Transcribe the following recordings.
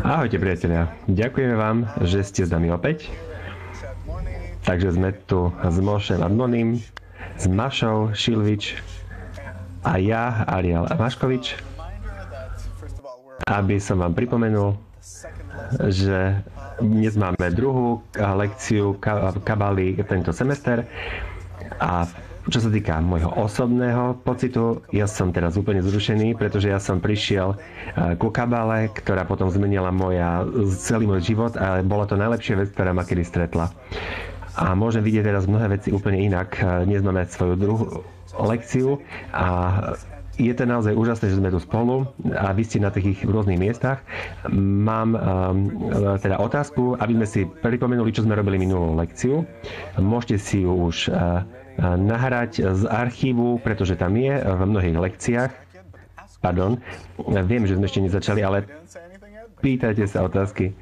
Ahojte priatelia, ďakujeme vám, že ste s nami opäť. Takže sme tu s Mošem Admonim, s Mašou Šilvič a ja, Ariel Maškovič, aby som vám pripomenul, že dnes máme druhú lekciu Kabaly tento semester a čo sa týka môjho osobného pocitu, ja som teraz úplne zrušený, pretože ja som prišiel ku Kabale, ktorá potom zmenila celý môj život a bola to najlepšia vec, ktorá ma kedy stretla. A môžem vidieť teraz mnohé veci úplne inak. Dnes máme svoju druhú lekciu a je to naozaj úžasné, že sme tu spolu a vy ste na takých rôznych miestach. Mám teda otázku, aby sme si pripomenuli, čo sme robili minulú lekciu. Môžete si ju už nahrať z archívu, pretože tam je v mnohých lekciách. Pardon, viem, že sme ešte nezačali, ale pýtajte sa otázky.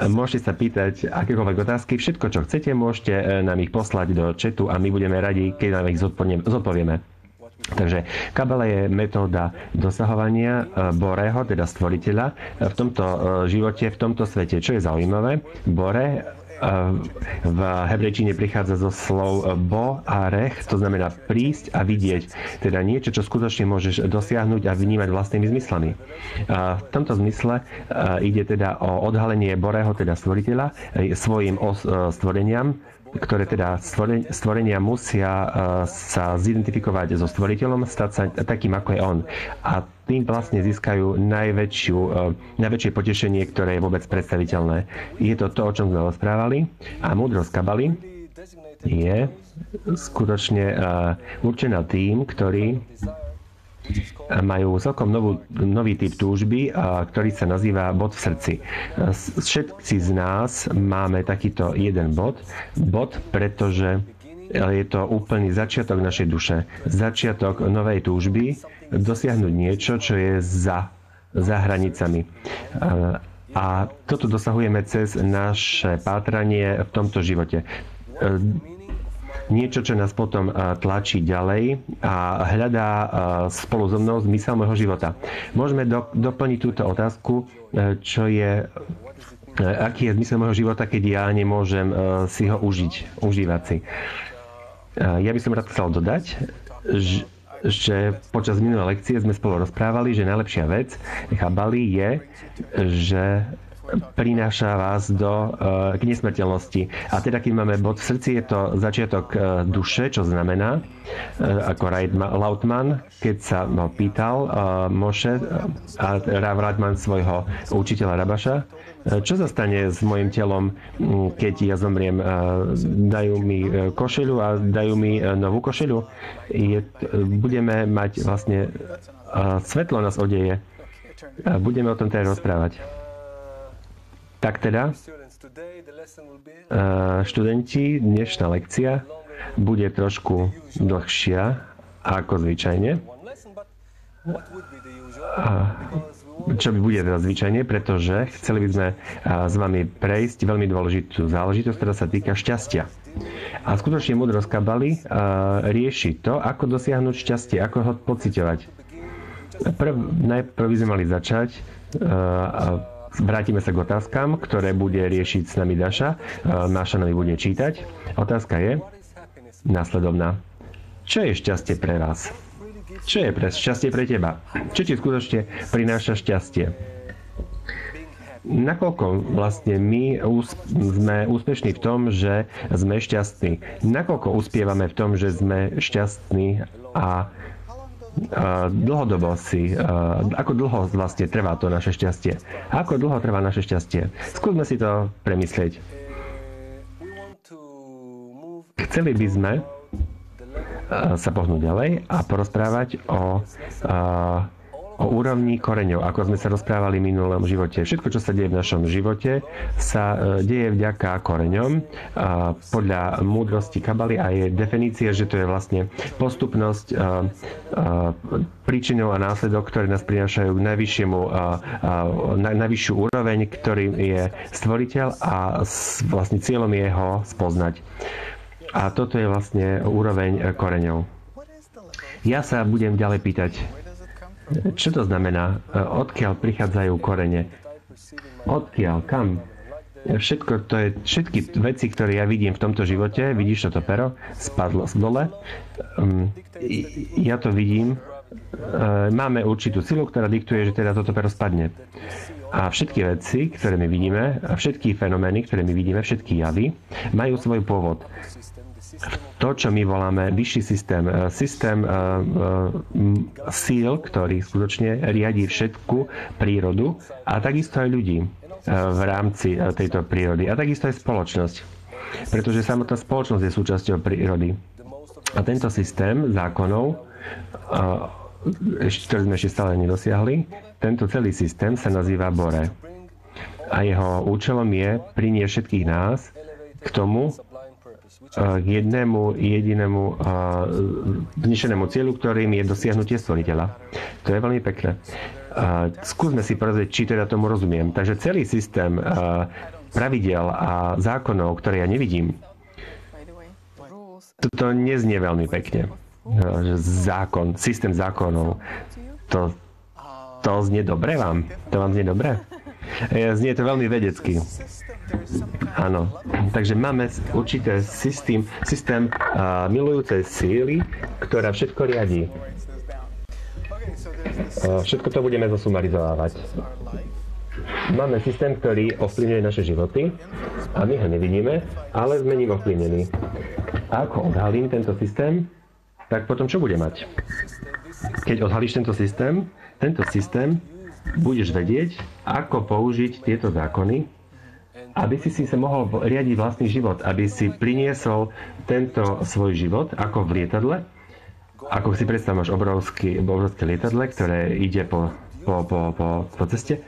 Môžete sa pýtať akékoľvek otázky. Všetko, čo chcete, môžete nám ich poslať do chatu a my budeme radi, keď nám ich zodpovieme. Takže Kabala je metóda dosahovania Boreho, teda stvoriteľa, v tomto živote, v tomto svete. Čo je zaujímavé, Bore v hebrejčine prichádza zo slov bo a rech, to znamená prísť a vidieť. Teda niečo, čo skutočne môžeš dosiahnuť a vnímať vlastnými zmyslami. V tomto zmysle ide teda o odhalenie Boreho, teda stvoriteľa, svojim stvoreniam, ktoré teda stvorenia musia sa zidentifikovať so stvoriteľom, stať sa takým, ako je on. A tým vlastne získajú najväčšie potešenie, ktoré je vôbec predstaviteľné. Je to to, o čom sme rozprávali. A múdrosť Kabaly je skutočne určená tým, ktorí majú celkom nový typ túžby, ktorý sa nazýva bod v srdci. Všetci z nás máme takýto jeden bod, pretože je to úplný začiatok našej duše. Začiatok novej túžby dosiahnuť niečo, čo je za hranicami. A toto dosahujeme cez naše pátranie v tomto živote. Niečo, čo nás potom tlačí ďalej a hľadá spolu so mnou zmysel môjho života. Môžeme doplniť túto otázku, aký je zmysel môjho života, keď ja nemôžem si ho užívať si. Ja by som rád chcel dodať, že počas minulej lekcie sme spolu rozprávali, že najlepšia vec Kabaly je, že prináša vás k nesmrteľnosti. A teda, keď máme bod v srdci, je to začiatok duše, čo znamená, ako Lautman, keď sa pýtal Moše a Rav Radman svojho učiteľa Rabaša, čo sa stane s mojim telom, keď ja zomriem? Dajú mi košeľu a dajú mi novú košeľu? Budeme mať vlastne svetlo nás odeje. Budeme o tom teda rozprávať. Tak teda, študenti, dnešná lekcia bude trošku dlhšia ako zvyčajne. Čo by bude teda zvyčajne, pretože chceli by sme s vami prejsť veľmi dôležitú záležitosť, ktorá sa týka šťastia. A skutočne múdrosť Kabaly rieši to, ako dosiahnuť šťastie, ako ho pociťovať. Najprv by sme mali začať vrátime sa k otázkam, ktoré bude riešiť s nami Daša. Máša nám bude čítať. Otázka je následovná. Čo je šťastie pre vás? Čo je šťastie pre teba? Čo ti skutočne prináša šťastie? Nakoľko vlastne my sme úspešní v tom, že sme šťastní? Nakoľko uspievame v tom, že sme šťastní a dlhodobo ako dlho vlastne trvá to naše šťastie? Ako dlho trvá naše šťastie? Skúsme si to premyslieť. Chceli by sme sa pohnúť ďalej a porozprávať o úrovni koreňov, ako sme sa rozprávali v minulom živote. Všetko, čo sa deje v našom živote, sa deje vďaka koreňom. Podľa múdrosti Kabaly a jej definície, že to je vlastne postupnosť príčinou a následok, ktoré nás prinášajú k najvyššiu úroveň, ktorým je stvoriteľ a vlastne cieľom je ho spoznať. A toto je vlastne úroveň koreňov. Ja sa budem ďalej pýtať, Čo to znamená? Odkiaľ prichádzajú korene? Odkiaľ? Kam? Všetky veci, ktoré ja vidím v tomto živote, vidíš toto pero, spadlo dole. Ja to vidím. Máme určitú silu, ktorá diktuje, že teda toto pero spadne. A všetky veci, ktoré my vidíme, a všetky fenomény, ktoré my vidíme, všetky javy, majú svoj pôvod. To, čo my voláme vyšší systém síl, ktorý skutočne riadi všetku prírodu a takisto aj ľudí v rámci tejto prírody a takisto aj spoločnosť. Pretože samotná spoločnosť je súčasťou prírody. A tento systém zákonov, ktorý sme ešte stále nedosiahli, tento celý systém sa nazýva Bore. A jeho účelom je priniesť všetkých nás k tomu, k jednému jedinému vznešenému cieľu, ktorým je dosiahnutie stvoriteľa. To je veľmi pekné. Skúsme si pozrieť, či teda tomu rozumiem. Takže celý systém pravidel a zákonov, ktoré ja nevidím, toto neznie veľmi pekne. Zákon, systém zákonov, to znie dobre vám? To vám znie dobre? Znie to veľmi vedecky. Áno. Takže máme určité systém milujúcej síly, ktorá všetko riadí. Všetko to budeme zosumarizovať. Máme systém, ktorý ovplyvňuje naše životy a my ho nevidíme, ale sme ním ovplyvnení. A ako odhalím tento systém, tak potom čo bude mať? Keď odhalíš tento systém budeš vedieť, ako použiť tieto zákony, aby si sa mohol riadiť vlastný život, aby si priniesol tento svoj život ako v lietadle. Ako si predstav, máš obrovské lietadle, ktoré ide po ceste,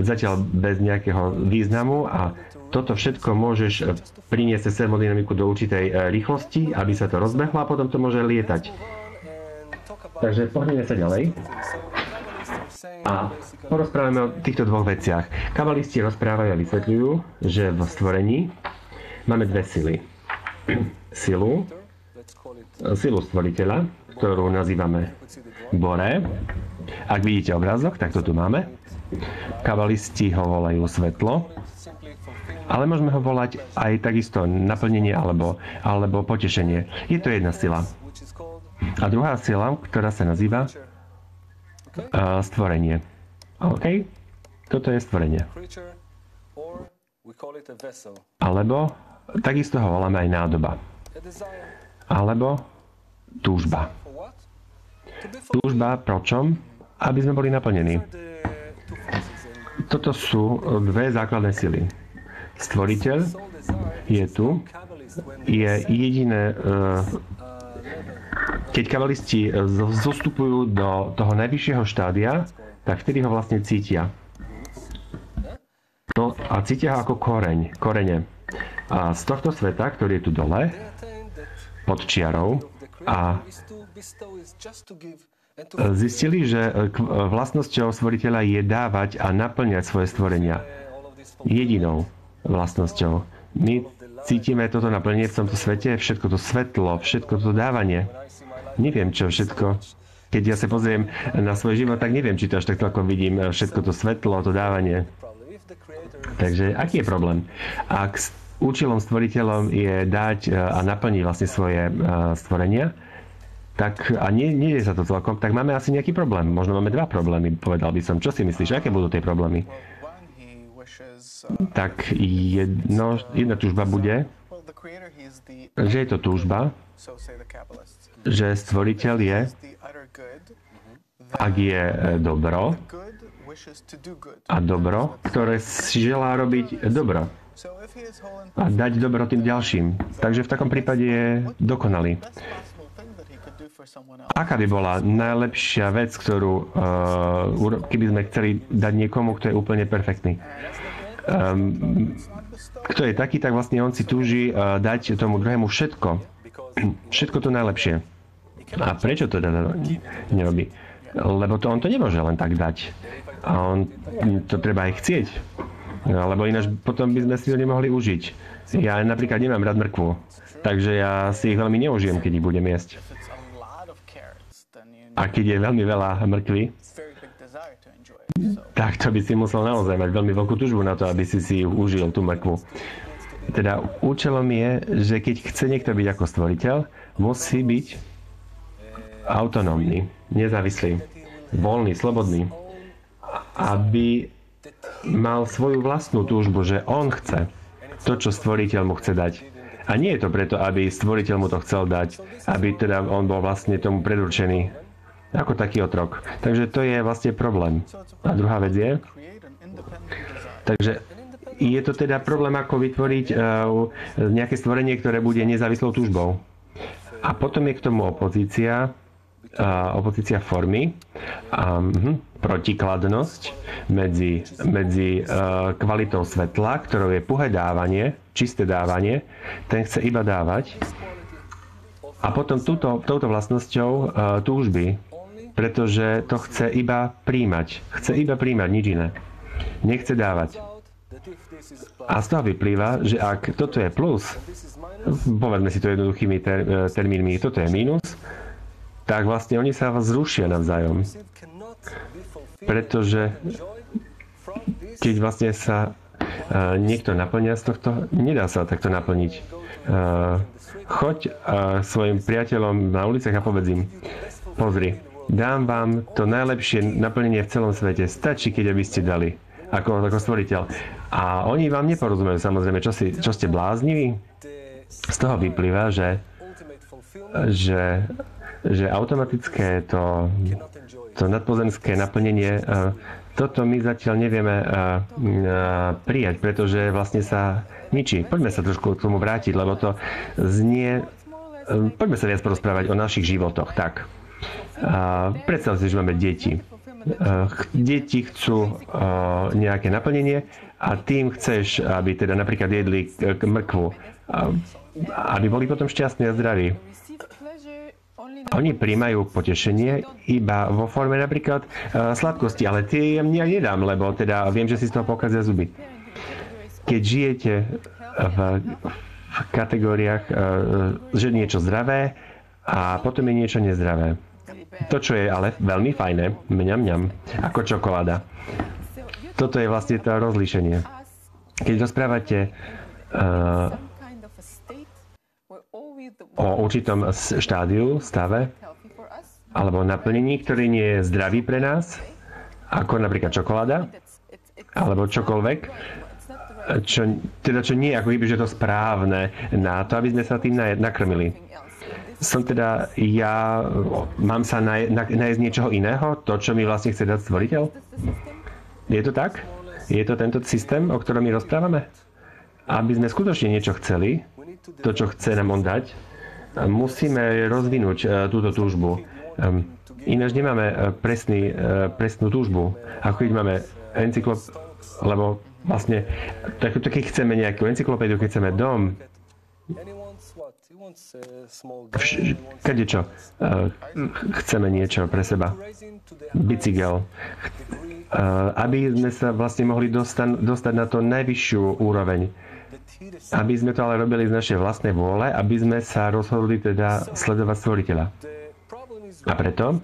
zatiaľ bez nejakého významu a toto všetko môžeš priniesť cez termodynamiku do určitej rýchlosti, aby sa to rozbehlo a potom to môže lietať. Takže pohneme sa ďalej a porozprávame o týchto dvoch veciach. Kabalisti rozprávajú a vysvetľujú, že vo stvorení máme dve sily. Silu stvoriteľa, ktorú nazývame Bore. Ak vidíte obrázok, tak to tu máme. Kabalisti ho volajú svetlo, ale môžeme ho volať aj takisto naplnenie alebo potešenie. Je to jedna sila. A druhá sila, ktorá sa nazýva stvorenie. OK? Toto je stvorenie. Alebo takisto ho voláme aj nádoba. Alebo túžba. Túžba pročom? Aby sme boli naplnení. Toto sú dve základné sily. Stvoriteľ je tu, je jediné. Keď kabalisti zostupujú do toho najvyššieho štádia, tak vtedy ho vlastne cítia. No a cítia ho ako korene. A z tohto sveta, ktorý je tu dole, pod čiarou, a zistili, že vlastnosťou stvoriteľa je dávať a naplňať svoje stvorenia. Jedinou vlastnosťou. My cítime toto naplnenie v tomto svete, všetko to svetlo, všetko to dávanie. Neviem, čo všetko. Keď ja sa pozriem na svoj život, tak neviem, či to až tak celkom vidím všetko to svetlo, to dávanie. Takže aký je problém? Ak účelom stvoriteľom je dať a naplniť vlastne svoje stvorenia, tak a nie je sa to celkom, tak máme asi nejaký problém. Možno máme dva problémy, povedal by som. Čo si myslíš, aké budú tie problémy? Tak jedna túžba bude, že je to túžba, že stvoriteľ je, ak je dobro, a dobro, ktoré si želá robiť dobro a dať dobro tým ďalším. Takže v takom prípade je dokonalý. Aká by bola najlepšia vec, ktorú keby sme chceli dať niekomu, kto je úplne perfektný? Kto je taký, tak vlastne on si túži dať tomu druhému všetko. Všetko to najlepšie. A prečo to teda nerobí? Lebo on to nemôže len tak dať. A on to treba aj chcieť. Lebo ináč potom by sme si ho nemohli užiť. Ja napríklad nemám rád mrkvu. Takže ja si ich veľmi neužijem, keď ich budem jesť. A keď je veľmi veľa mrkvy, tak to by si musel naozaj mať veľmi veľkú túžbu na to, aby si užil tú mrkvu. Teda účelom je, že keď chce niekto byť ako stvoriteľ, musí byť autonómny, nezávislý, voľný, slobodný, aby mal svoju vlastnú túžbu, že on chce to, čo stvoriteľ mu chce dať. A nie je to preto, aby stvoriteľ mu to chcel dať, aby teda on bol vlastne tomu predurčený ako taký otrok. Takže to je vlastne problém. A druhá vec je, takže je to teda problém, ako vytvoriť nejaké stvorenie, ktoré bude nezávislou túžbou. A potom je k tomu opozícia formy, protikladnosť medzi kvalitou svetla, ktorou je puhé dávanie, čisté dávanie, ten chce iba dávať, a potom touto vlastnosťou túžby, pretože to chce iba príjmať. Chce iba príjmať, nič iné. Nechce dávať. A z toho vyplýva, že ak toto je plus, povedzme si to jednoduchými termínmi, toto je mínus, tak vlastne oni sa zrušia navzájom. Pretože keď vlastne sa niekto naplňa z tohto, nedá sa takto naplniť. Choď svojim priateľom na ulicách a povedz im, pozri, dám vám to najlepšie naplnenie v celom svete. Stačí, keď aby ste dali ako stvoriteľ. A oni vám neporozumejú, samozrejme, čo ste blázniví. Z toho vyplýva, že automatické to nadpozemské naplnenie, toto my zatiaľ nevieme prijať, pretože vlastne sa ničí. Poďme sa trošku k tomu vrátiť, lebo to znie... Poďme sa viac porozprávať o našich životoch. Tak. Predstav si, že máme deti. Deti chcú nejaké naplnenie a tým chceš, aby teda napríklad jedli mrkvu, aby boli potom šťastní a zdraví. Oni príjmajú potešenie iba vo forme napríklad sladkosti, ale tie ja nedám, lebo teda viem, že si z toho pokazia zuby. Keď žijete v kategóriách, že niečo zdravé a potom je niečo nezdravé. To, čo je ale veľmi fajné, mňam, ako čokoláda. Toto je vlastne to rozlíšenie. Keď rozprávate o určitom stave, alebo naplnení, ktorý nie je zdravý pre nás, ako napríklad čokoláda, alebo čokoľvek, čo nie je ako keby, že to správne na to, aby sme sa tým nakrmili. Mám sa nájsť niečoho iného? To, čo mi vlastne chce dať stvoriteľ? Je to tak? Je to tento systém, o ktorom my rozprávame? Aby sme skutočne niečo chceli, to, čo chce nám on dať, musíme rozvinúť túto túžbu. Ináč nemáme presnú túžbu. Ako keď máme lebo vlastne, keď chceme nejakú encyklopédiu, keď chceme dom, kadečo, chceme niečo pre seba. Bicykel. Aby sme sa vlastne mohli dostať na to najvyššiu úroveň. Aby sme to ale robili z našej vlastnej vôle, aby sme sa rozhodli teda sledovať stvoriteľa. A preto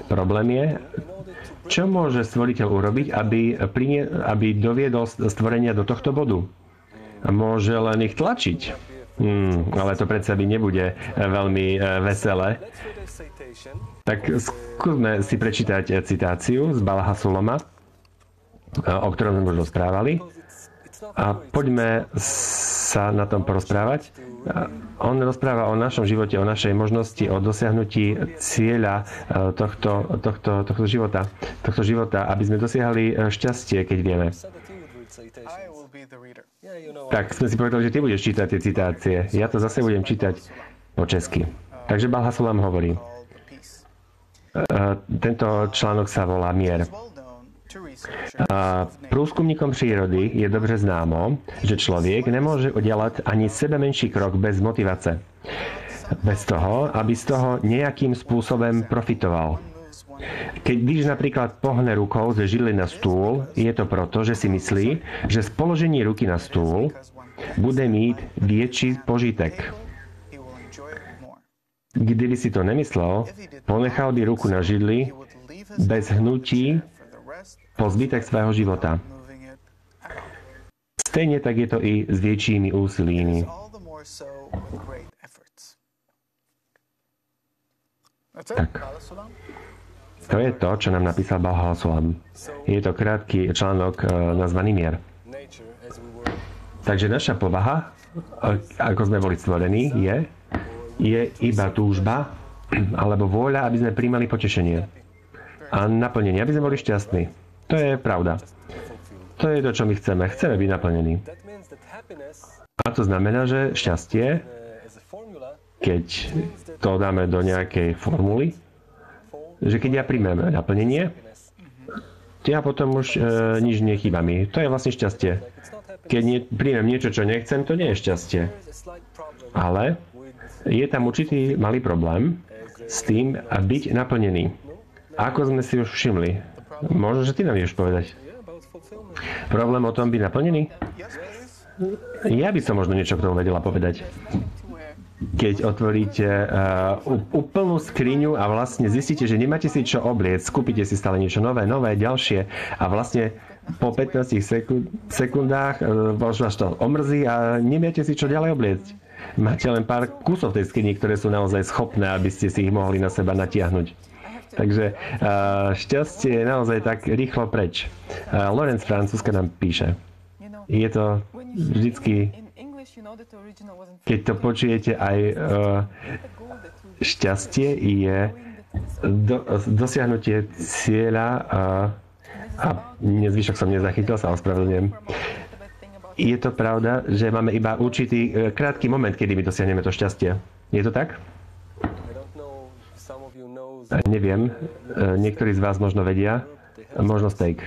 problém je, čo môže stvoriteľ urobiť, aby doviedol stvorenia do tohto bodu. Môže len ich tlačiť. Ale to predsa by nebude veľmi veselé. Tak skúsme si prečítať citáciu z Balaha Suloma, o ktorom sme už rozprávali. A poďme sa na tom porozprávať. On rozpráva o našom živote, o našej možnosti, o dosiahnutí cieľa tohto života, aby sme dosiahli šťastie, keď vieme. Tak sme si povedali, že ty budeš čítať tie citácie. Ja to zase budem čítať po česky. Takže Balaha Sulam hovorí. Tento článok sa volá Mier. Průzkumníkom přírody je dobře známo, že člověk nemůže udělat ani sebe menší krok bez motivace. Bez toho, aby z toho nějakým způsobem profitoval. Když napríklad pohne rukou ze židle na stůl, je to proto, že si myslí, že z položení ruky na stůl bude mít větší požitek. Kdyby si to nemyslel, ponechal by ruku na židli bez hnutí po zbytek svého života. Stejne tak je to i s väčšími úsilími. Tak. To je to, čo nám napísal Baal Hasulam. Je to krátky článok nazvaný Mier. Takže naša povaha, ako sme boli stvorení, je iba túžba alebo vôľa, aby sme príjmali potešenie a naplnenie, aby sme boli šťastní. To je pravda. To je to, čo my chceme. Chceme byť naplnení. A to znamená, že šťastie, keď to dáme do nejakej formuly, že keď ja príjmem naplnenie, ja potom už nič nechýba mi. To je vlastne šťastie. Keď príjmem niečo, čo nechcem, to nie je šťastie. Ale je tam určitý malý problém s tým byť naplnený. Ako sme si už všimli. Možno, že ty nám vieš povedať. Problém o tom byť naplnený? Ja by som možno niečo k tomu vedela povedať. Keď otvoríte úplnú skriňu a vlastne zistíte, že nemáte si čo obliecť, kúpite si stále niečo nové, ďalšie a vlastne po 15 sekundách vás to omrzí a neviete si čo ďalej obliecť. Máte len pár kusov tej skrini, ktoré sú naozaj schopné, aby ste si ich mohli na seba natiahnuť. Takže šťastie je naozaj tak rýchlo preč. Lorenz Francúzska nám píše. Je to vždycky, keď to počujete, aj šťastie je dosiahnutie cieľa a zvyšok som nezachytil, sa ospravedlňujem. Je to pravda, že máme iba určitý krátky moment, kedy my dosiahneme to šťastie. Je to tak? Neviem, niektorí z vás možno vedia, možno steak.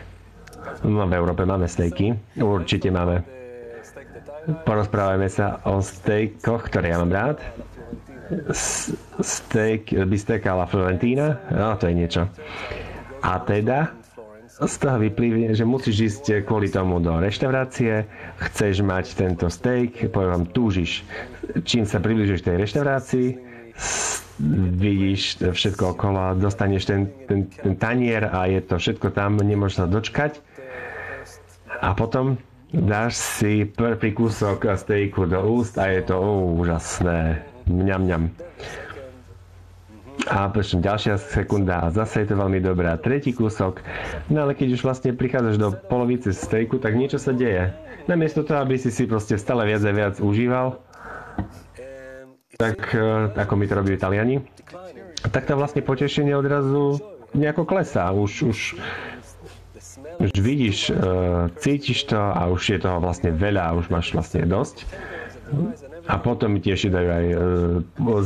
No, v Európe máme stejky, určite máme. Porozprávajme sa o stejkoch, ktoré ja mám rád. Steak, bistec a la Florentina, no to je niečo. A teda, z toho vyplýva, že musíš ísť kvôli tomu do reštaurácie, chceš mať tento steak, poviem vám, túžiš. Čím sa približuješ tej reštaurácii, vidíš všetko okolo, dostaneš ten tanier a je to všetko tam, nemôžeš sa dočkať. A potom dáš si prvý kúsok stejku do úst a je to úžasné. Mňam, mňam. A potom ďalšia sekunda a zase je to veľmi dobré. A tretí kúsok. No ale keď už vlastne prichádzaš do polovice stejku, tak niečo sa deje. Namiesto toho, aby si proste stále viac a viac užíval, tak ako mi to robí Taliani, tak tam vlastne potešenie odrazu nejako klesá. Už vidíš, cítiš to a už je toho vlastne veľa a už máš vlastne dosť. A potom ti ešte dajú aj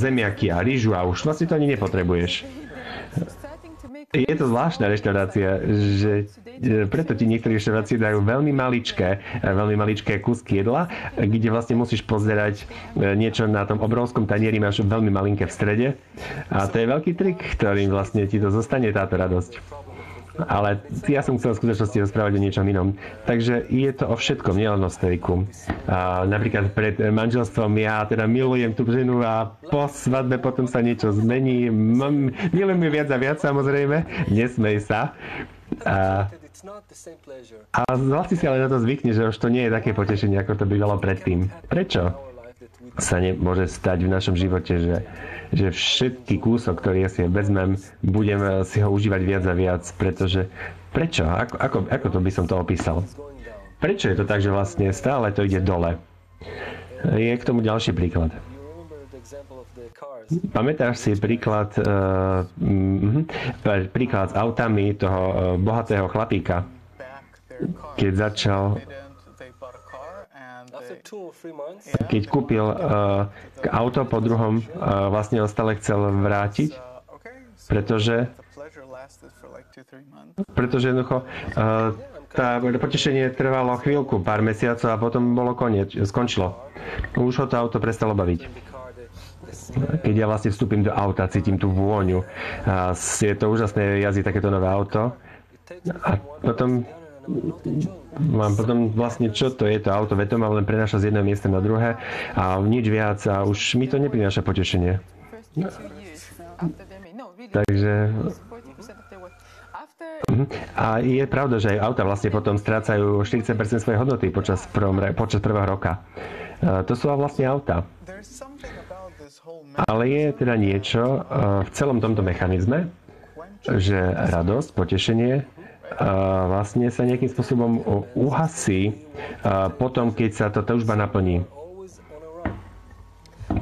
zemiaky a rýžu a už vlastne to ani nepotrebuješ. Je to zvláštna reštaurácia, že preto ti niektoré reštaurácie dajú veľmi maličké kúsky jedla, kde vlastne musíš pozerať niečo na tom obrovskom tanieri, máš veľmi malinké v strede. A to je veľký trik, ktorým vlastne ti to zostane táto radosť. Ale ja som chcel v skutočnosti rozprávať o niečom inom. Takže je to o všetkom, nielen o stejku. Napríklad pred manželstvom ja teda milujem tú ženu a po svadbe potom sa niečo zmení. Milujem ju viac a viac, samozrejme. Nesmej sa. A vlastne si ale na to zvykne, že už to nie je také potešenie, ako to bývalo predtým. Prečo sa nemôže stať v našom živote, že všetky kúsok, ktorý ja si vezmem, budem si ho užívať viac a viac, pretože prečo? Ako to by som to opísal? Prečo je to tak, že vlastne stále to ide dole? Je k tomu ďalší príklad. Pamätáš si príklad s autami toho bohatého chlapíka, keď začal keď kúpil auto po druhom, vlastne ho stále chcel vrátiť, pretože jednoducho tá potešenie trvalo chvíľku, pár mesiacov a potom skončilo. Už ho to auto prestalo baviť. Keď ja vlastne vstúpim do auta, cítim tú vôňu. Je to úžasné jazdiť takéto nové auto. A potom vlastne čo to je to auto, veď to ma len prenáša z jedného miesta na druhé a nič viac a už mi to neprináša potešenie. Takže a je pravda, že aj auta vlastne potom strácajú 40% svojej hodnoty počas prvého roka. To sú vlastne auta. Ale je teda niečo v celom tomto mechanizme, že radosť, potešenie vlastne sa nejakým spôsobom uhasí potom, keď sa tá túžba naplní.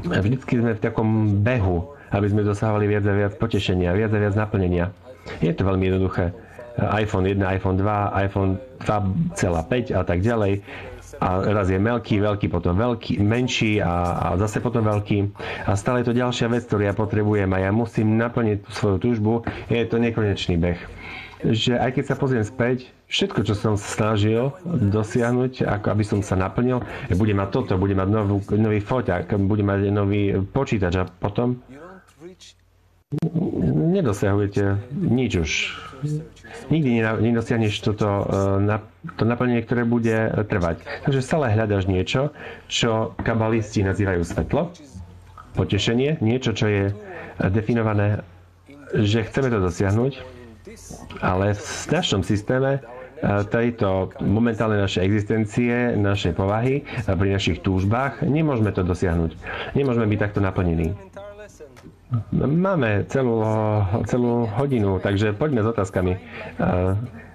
Vždycky sme v takom behu, aby sme dosahovali viac a viac potešenia, viac a viac naplnenia. Je to veľmi jednoduché. iPhone 1, iPhone 2, iPhone 2,5 a tak ďalej. A raz je veľký, potom veľký, menší a zase potom veľký. A stále je to ďalšia vec, ktorú ja potrebujem a ja musím naplniť svoju túžbu. Je to nekonečný beh. Že aj keď sa pozriem späť, všetko, čo som snažil dosiahnuť, ako aby som sa naplnil, budem mať toto, budem mať nový foťák, budem mať nový počítač a potom nedosiahujete nič už. Nikdy nedosiahneš to naplnenie, ktoré bude trvať. Takže stále hľadaš niečo, čo kabalisti nazývajú svetlo, potešenie, niečo, čo je definované, že chceme to dosiahnuť, ale v našom systéme tejto momentálnej našej existencie, našej povahy, pri našich túžbách, nemôžeme to dosiahnuť. Nemôžeme byť takto naplnení. Máme celú hodinu, takže poďme s otázkami.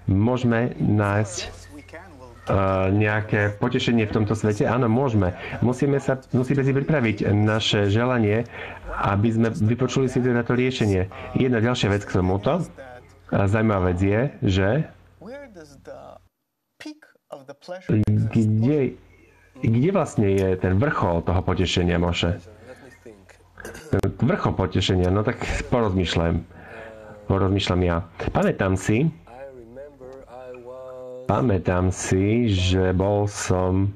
Môžeme nájsť nejaké potešenie v tomto svete? Áno, môžeme. Musíme si pripraviť naše želanie, aby sme vypočuli si teda to riešenie. Jedna ďalšia vec k tomuto. Zajímavá vec je, že kde vlastne je ten vrchol toho potešenia, Moše? Vrchol potešenia, no tak porozmýšľam ja. Pamätám si, že bol som...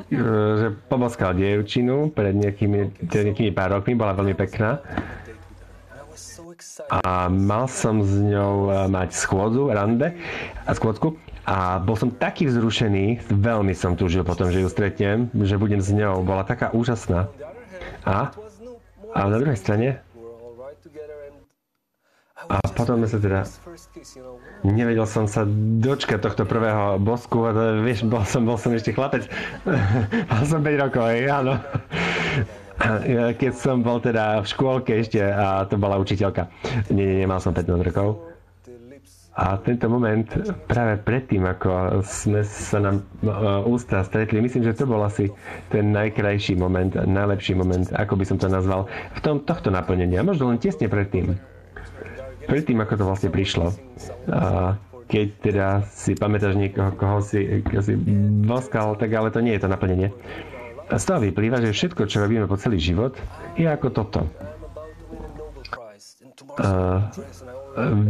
že poboskal dievčinu pred nejakými pár rokmi, bola veľmi pekná. A mal som s ňou mať skôdzku. A bol som taký vzrušený, veľmi som túžil potom, že ju stretnem, že budem s ňou. Bola taká úžasná. A na druhej strane a potom sa teda nevedel som sa dočkať tohto prvého bosku. Vieš, bol som ešte chlapec. Mal som 5 rokov, áno. Keď som bol teda v škôlke ešte a to bola učiteľka. Nie, mal som 15 rokov. A tento moment, práve predtým, ako sme sa nám ústa stretli, myslím, že to bol asi ten najkrajší moment, najlepší moment, ako by som to nazval, v tohto naplnenia. Možno len tesne predtým. Predtým, ako to vlastne prišlo. A keď teda si pamätáš niekoho, koho si boskal, tak ale to nie je to naplnenie. A z toho vyplýva, že všetko, čo robíme po celý život, je ako toto.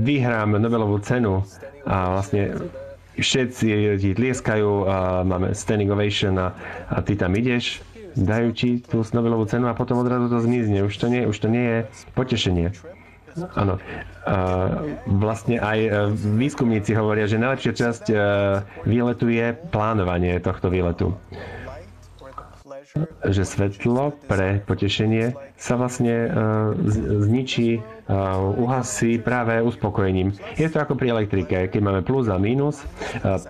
Vyhrám Nobelovú cenu a vlastne všetci ti tlieskajú a máme standing ovation a ty tam ideš, dajú ti tú Nobelovú cenu a potom odrazu to zmizne. Už to nie je potešenie. Áno. Vlastne aj výskumníci hovoria, že najlepšia časť výletu je plánovanie tohto výletu. Že svetlo pre potešenie sa vlastne zničí, uhasí práve uspokojením. Je to ako pri elektrike, keď máme plus a mínus.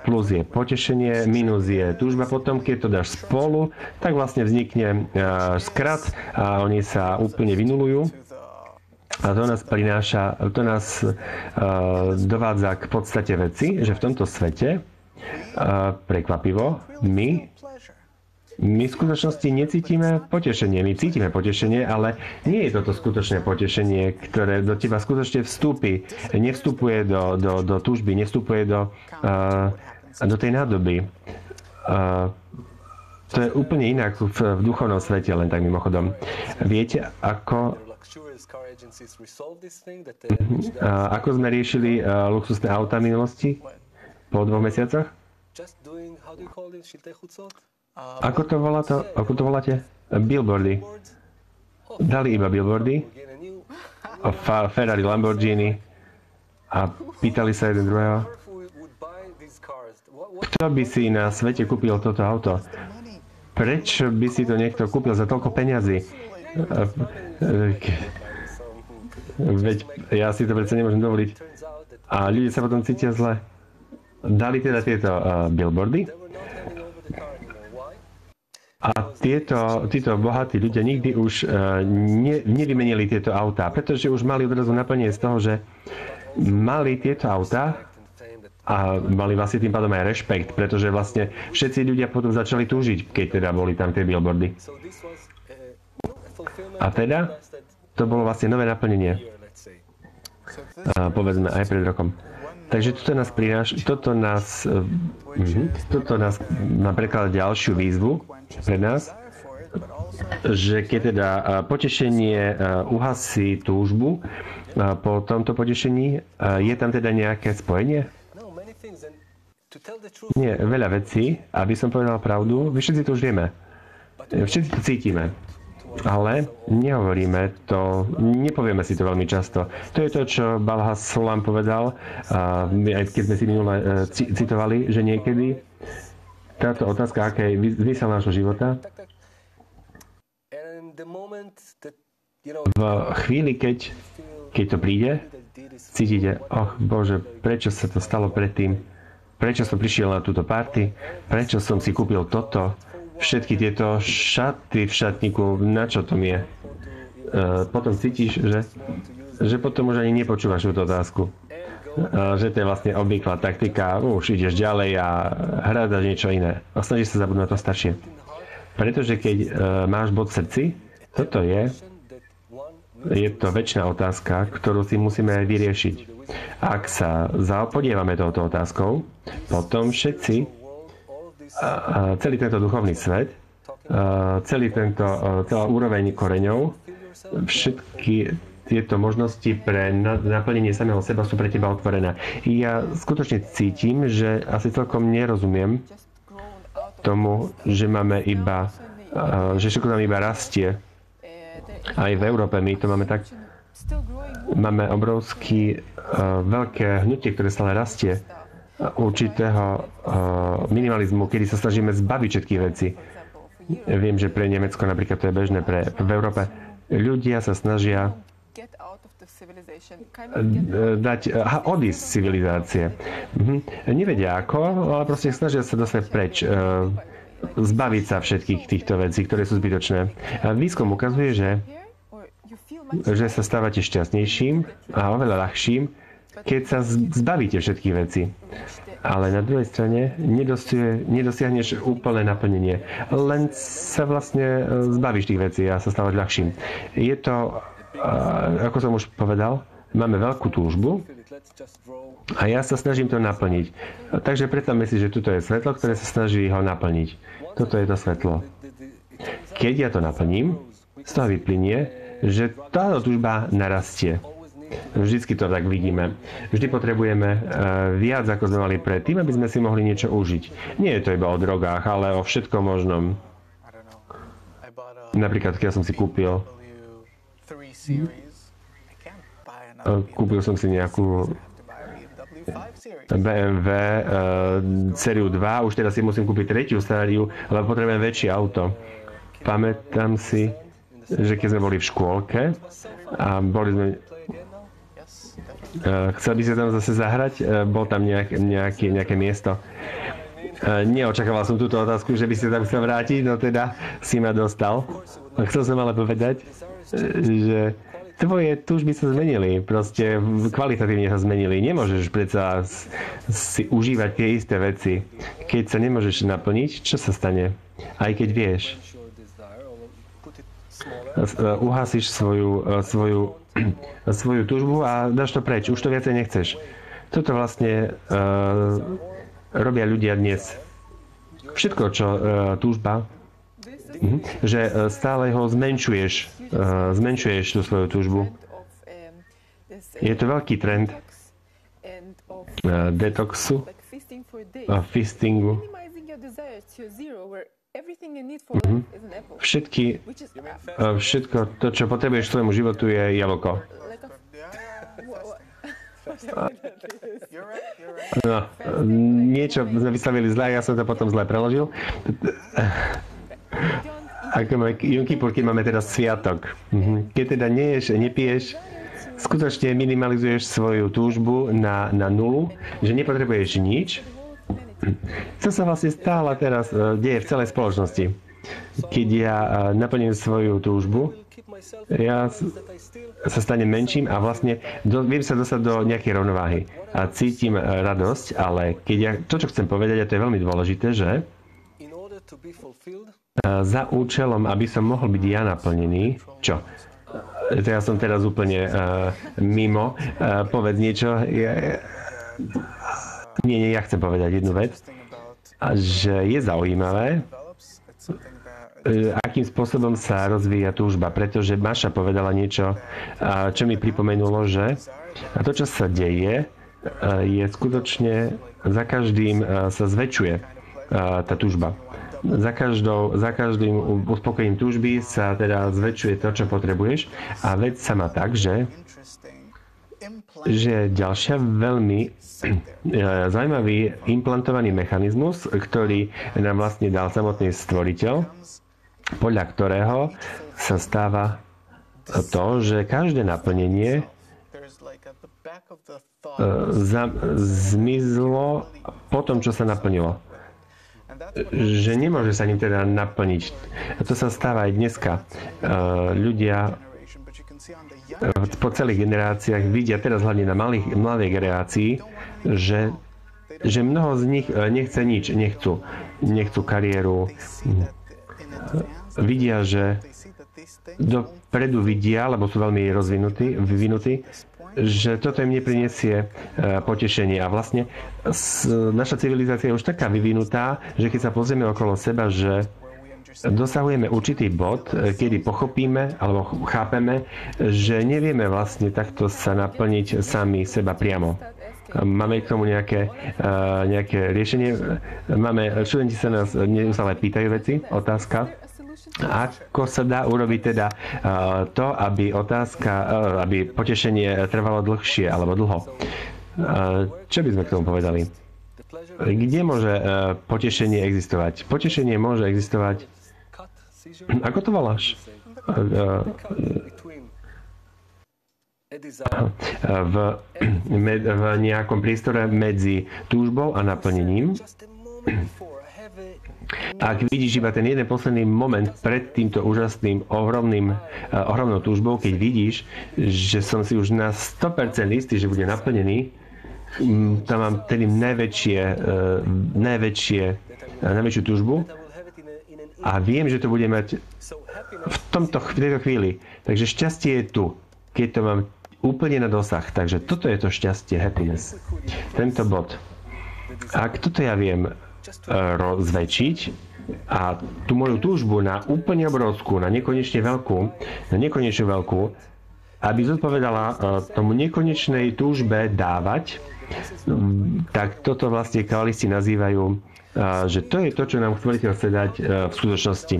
Plus je potešenie, mínus je túžba. Potom, keď to dáš spolu, tak vlastne vznikne skrat a oni sa úplne vynulujú. A to nás dovádza k podstate veci, že v tomto svete prekvapivo my v skutočnosti necítime potešenie. My cítime potešenie, ale nie je toto skutočné potešenie, ktoré do teba skutočne vstúpi. Nevstupuje do túžby, nevstupuje do tej nádoby. To je úplne inak v duchovnom svete, len tak mimochodom. Viete, ako sme riešili luxusné auta v minulosti? Po 2 mesiacoch? Ako to voláte? Billboardy. Dali iba billboardy. Ferrari, Lamborghini. A pýtali sa jeden druhého. Kto by si na svete kúpil toto auto? Prečo by si to niekto kúpil za toľko peňazí? Veď ja si to predsa nemôžem dovoliť. A ľudia sa potom cítia zle. Dali teda tieto billboardy a títo bohatí ľudia nikdy už nevymenili tieto autá, pretože už mali odrazu naplnenie z toho, že mali tieto autá a mali vlastne tým pádom aj rešpekt, pretože vlastne všetci ľudia potom začali túžiť, keď teda boli tam tie billboardy. A teda to bolo vlastne nové naplnenie. Povedzme aj pred rokom. Takže toto nás má prekladať ďalšiu výzvu pre nás, že keď teda potešenie uhasí túžbu po tomto potešení, je tam teda nejaké spojenie? Nie, veľa vecí, aby som povedal pravdu, my všetci to už vieme. Všetci to cítime. Ale nehovoríme to, nepovieme si to veľmi často. To je to, čo Balhas Solam povedal, aj keď sme si minule citovali, že niekedy táto otázka, aká je zmysel nášho života, v chvíli, keď to príde, cítite, Bože, prečo sa to stalo predtým? Prečo som prišiel na túto party? Prečo som si kúpil toto? Všetky tieto šaty v šatníku, na čo to je? Potom cítiš, že potom už ani nepočúvaš túto otázku. Že to je vlastne obvyklá taktika, už ideš ďalej a hľadaš niečo iné. A snažíš sa zabudnúť na to staršie. Pretože keď máš bod v srdci, toto je to väčšiná otázka, ktorú si musíme aj vyriešiť. Ak sa zaopodievame touto otázkou, potom všetci celý tento duchovný svet, celá úroveň koreňov, všetky tieto možnosti pre naplnenie samého seba sú pre teba otvorené. Ja skutočne cítim, že asi celkom nerozumiem tomu, že máme iba, že všetko nám iba rastie. Aj v Európe my to máme tak, máme obrovské veľké hnutie, ktoré stále rastie, určitého minimalizmu, kedy sa snažíme zbaviť všetkých vecí. Viem, že pre Nemecko napríklad to je bežné, v Európe ľudia sa snažia odísť z civilizácie. Nevedia ako, ale proste snažia sa dostať preč, zbaviť sa všetkých týchto vecí, ktoré sú zbytočné. Výskum ukazuje, že sa stávate šťastnejším a oveľa ľahším, keď sa zbavíte všetkých vecí. Ale na druhej strane nedosiahneš úplné naplnenie. Len sa vlastne zbavíš tých vecí a sa stávaš ľahším. Je to, ako som už povedal, máme veľkú túžbu a ja sa snažím to naplniť. Takže predstavme si, že tuto je svetlo, ktoré sa snaží ho naplniť. Toto je to svetlo. Keď ja to naplním, z toho vyplynie, že táto túžba narastie. Vždycky to tak vidíme. Vždy potrebujeme viac, ako sme mali predtým, aby sme si mohli niečo užiť. Nie je to iba o drogách, ale o všetkom možnom. Napríklad, keď som si kúpil som si nejakú BMW sériu 2, už teraz si musím kúpiť tretiu sériu, lebo potrebujem väčšie auto. Pamätám si, že keď sme boli v škôlke a boli sme chcel by si tam zase zahrať? Bol tam nejaké miesto. Neočakával som túto otázku, že by si tam chcel vrátiť, no teda si ma dostal. Chcel som ale povedať, že tvoje túžby sa zmenili, proste kvalitatívne sa zmenili. Nemôžeš predsa si užívať tie isté veci. Keď sa nemôžeš naplniť, čo sa stane? Aj keď vieš. Uhasíš svoju túžbu a dáš to preč. Už to viacej nechceš. Toto vlastne robia ľudia dnes. Všetko, čo túžba, že stále ho zmenšuješ tú svoju túžbu. Je to veľký trend detoxu a fistingu. Všetko to, čo potrebuješ k svojmu životu, je jablko. No, niečo sme vyslovili zle, ja som to potom zle preložil. Ako Jom Kippur, keď máme teraz sviatok. Keď teda neješ, nepiješ, skutočne minimalizuješ svoju túžbu na nulu, že nepotrebuješ nič. Co sa vlastne stále teraz deje v celej spoločnosti. Keď ja naplním svoju túžbu, ja sa stanem menším a vlastne viem sa dostať do nejakej rovnováhy a cítim radosť, ale keď ja, to, čo chcem povedať, a to je veľmi dôležité, že za účelom, aby som mohol byť ja naplnený, čo? Ja som teraz úplne mimo, povedz niečo. Nie, ja chcem povedať jednu vec, že je zaujímavé, akým spôsobom sa rozvíja túžba, pretože Maša povedala niečo, čo mi pripomenulo, že to, čo sa deje, je skutočne za každým sa zväčšuje tá túžba. Za každým uspokojením túžby sa teda zväčšuje to, čo potrebuješ, a vec sa má tak, že ďalšia veľmi zaujímavý implantovaný mechanizmus, ktorý nám vlastne dal samotný stvoriteľ, podľa ktorého sa stáva to, že každé naplnenie zmizlo po tom, čo sa naplnilo. Že nemôže sa ním teda naplniť. A to sa stáva aj dneska. Ľudia po celých generáciách vidia, teraz hlavne na mladej generácii, že mnoho z nich nechce nič, nechcú kariéru. Vidia, že dopredu vidia, lebo sú veľmi vyvinutí, že toto im neprinesie potešenie. A vlastne naša civilizácia je už taká vyvinutá, že keď sa pozrieme okolo seba, že dosahujeme určitý bod, kedy pochopíme alebo chápeme, že nevieme vlastne takto sa naplniť sami seba priamo. Máme k tomu nejaké riešenie. Študenti sa nás neustále pýtajú veci. Otázka. Ako sa dá urobiť teda to, aby aby potešenie trvalo dlhšie alebo dlho? Čo by sme k tomu povedali? Kde môže potešenie existovať? Potešenie môže existovať. Ako to voláš? V nejakom priestore medzi túžbou a naplnením. Ak vidíš iba ten jeden posledný moment pred týmto úžasným, ohromnou túžbou, keď vidíš, že som si už na 100% istý, že bude naplnený, tam mám tedy najväčšiu túžbu a viem, že to bude mať v tejto chvíli. Takže šťastie je tu, keď to mám úplne na dosah. Takže toto je to šťastie, happiness. Tento bod. Ak toto ja viem zväčšiť a tú moju túžbu na úplne obrovskú, na nekonečne veľkú, aby zodpovedala tomu nekonečnej túžbe dávať, tak toto vlastne kabbalisti nazývajú, že to je to, čo nám stvoriteľ chce dať v skutočnosti.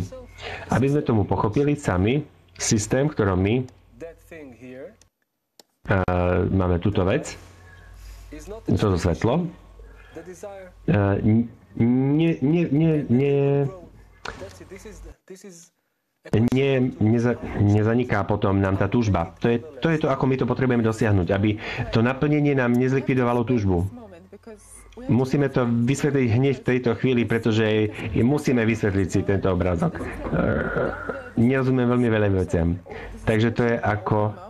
Aby sme tomu pochopili sami systém, v ktorom my máme túto vec, toto svetlo, nezaniká potom nám tá túžba. To je to, ako my to potrebujeme dosiahnuť, aby to naplnenie nám nezlikvidovalo túžbu. Musíme to vysvetliť hneď v tejto chvíli, pretože musíme vysvetliť si tento obrázok. Nerozumiem veľmi veľa veciam. Takže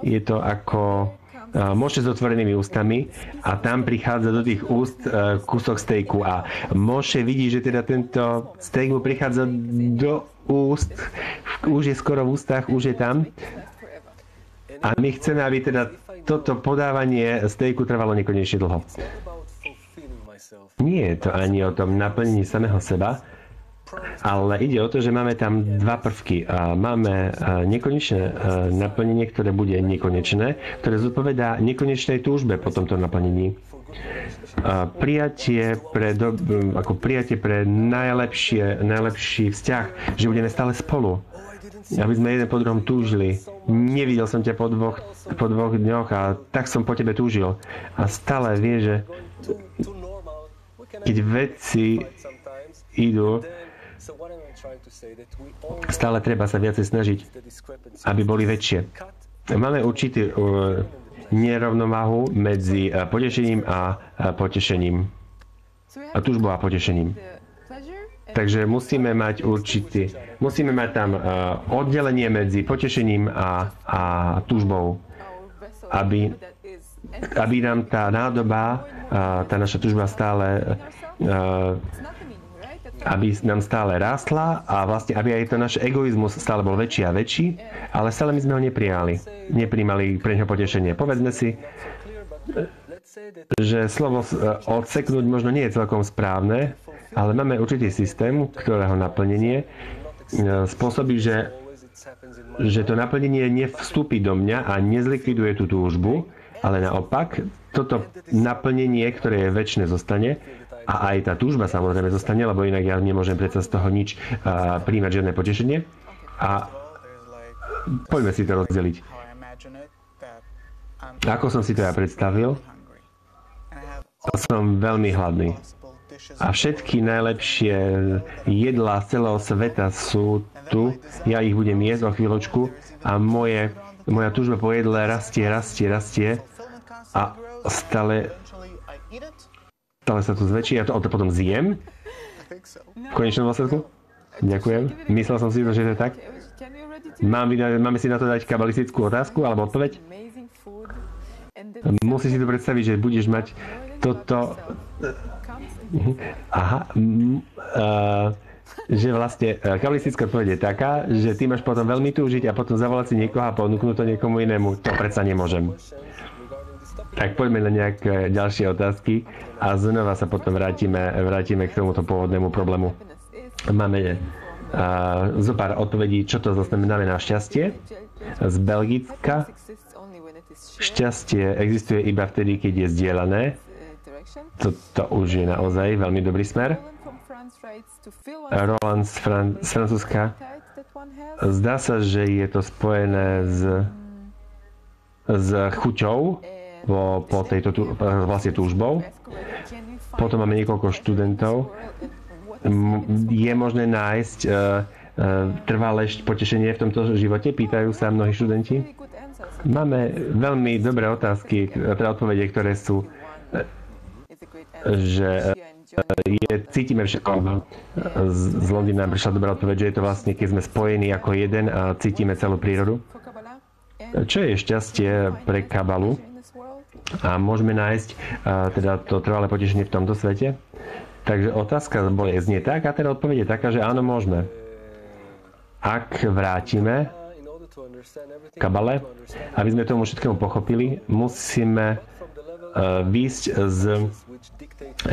je to ako Moše s otvorenými ústami a tam prichádza do tých úst kúsok stejku a Moše vidí, že teda tento stejk mu prichádza do úst, už je skoro v ústach, už je tam a my chceme, aby teda toto podávanie stejku trvalo nekonečne dlho. Nie je to ani o tom naplnení samého seba, ale ide o to, že máme tam dva prvky. Máme nekonečné naplnenie, ktoré bude nekonečné, ktoré zodpovedá nekonečnej túžbe po tomto naplnení. prijatie pre najlepší vzťah, že budeme stále spolu. Aby sme jeden po druhom túžili. Nevidel som ťa po dvoch dňoch a tak som po tebe túžil. A stále vie, že keď veci idú, stále treba sa viacej snažiť, aby boli väčšie. Máme určitý nerovnováhu medzi potešením a potešením. A túžbou a potešením. Takže musíme mať tam oddelenie medzi potešením a túžbou, aby nám tá nádoba, tá naša túžba stále aby nám stále rástla a vlastne aby aj ten náš egoizmus stále bol väčší a väčší, ale stále my sme ho nepríjmali pre neho potešenie. Povedzme si, že slovo odseknúť možno nie je celkom správne, ale máme určitý systém, ktorého naplnenie spôsobí, že to naplnenie nevstúpi do mňa a nezlikviduje tú túžbu, ale naopak toto naplnenie, ktoré je večné, zostane a aj tá túžba samozrejme zostane, lebo inak ja nemôžem predsa z toho nič príjmať, žiadne potešenie. A poďme si to rozdeliť. Ako som si to ja predstavil, som veľmi hladný. A všetky najlepšie jedlá z celého sveta sú tu. Ja ich budem jesť o chvíľočku a moja túžba po jedle rastie a stále sa to zväčší. Ja to potom zjem v konečnom dôsledku. Ďakujem. Myslel som si to, že to je tak. Máme si na to dať kabalistickú otázku alebo odpoveď? Musíš si to predstaviť, že budeš mať toto... že vlastne kabalistická odpoveď je taká, že ty máš potom veľmi túžiť a potom zavolať si niekoho a ponúknuť to niekomu inému. To predsa nemôžem. Tak poďme na nejaké ďalšie otázky a znova sa potom vrátime k tomuto pôvodnému problému. Máme zo pár odpovedí, čo to znamená šťastie. Z Belgicka. Šťastie existuje iba vtedy, keď je zdieľané. Toto už je naozaj veľmi dobrý smer. Roland z Francúzska. Zdá sa, že je to spojené s chuťou po tejto vlastne túžbou. Potom máme niekoľko študentov. Je možné nájsť trvalé potešenie v tomto živote? Pýtajú sa mnohí študenti. Máme veľmi dobré otázky, teda odpovede, ktoré sú, že cítime všetko. Z Londýna nám prišla dobrá odpoveď, že je to vlastne, keď sme spojení ako jeden a cítime celú prírodu. Čo je šťastie pre kabalu? A môžeme nájsť teda to trvalé potešenie v tomto svete? Takže otázka znie tak a teda odpoveď je taká, že áno, môžeme. Ak vrátime kabale, aby sme tomu všetkému pochopili, musíme výjsť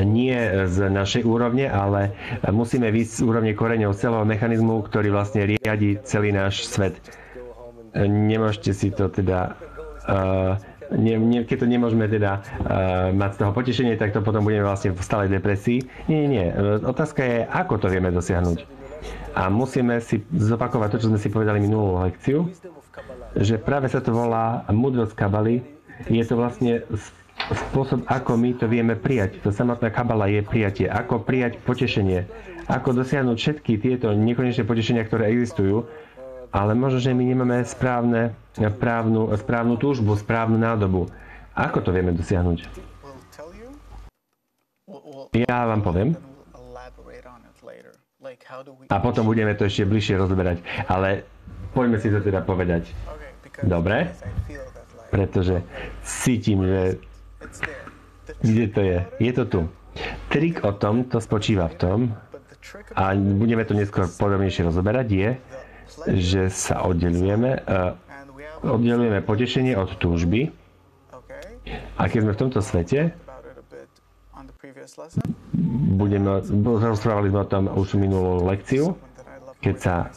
nie z našej úrovne, ale musíme výjsť z úrovne koreňov celého mechanizmu, ktorý vlastne riadi celý náš svet. Nemôžete si to teda keď to nemôžeme teda mať z toho potešenie, tak to potom budeme vlastne v stálej depresii. Nie. Otázka je, ako to vieme dosiahnuť. A musíme si zopakovať to, čo sme si povedali minulú lekciu, že práve sa to volá múdrosť kabaly. Je to vlastne spôsob, ako my to vieme prijať. To samotná kabala je prijatie. Ako prijať potešenie. Ako dosiahnuť všetky tieto nekonečné potešenia, ktoré existujú. Ale možno, že my nemáme správnu túžbu, správnu nádobu. Ako to vieme dosiahnuť? Ja vám poviem. A potom budeme to ešte bližšie rozberať. Ale poďme si to teda povedať. Dobre? Pretože cítim, že... Kde to je? Je to tu. Trik o tom, to spočíva v tom, a budeme to neskôr podrobnejšie rozoberať, je, že sa oddelujeme potešenie od túžby. A keď sme v tomto svete, rozprávali sme o tom už minulú lekciu, keď sa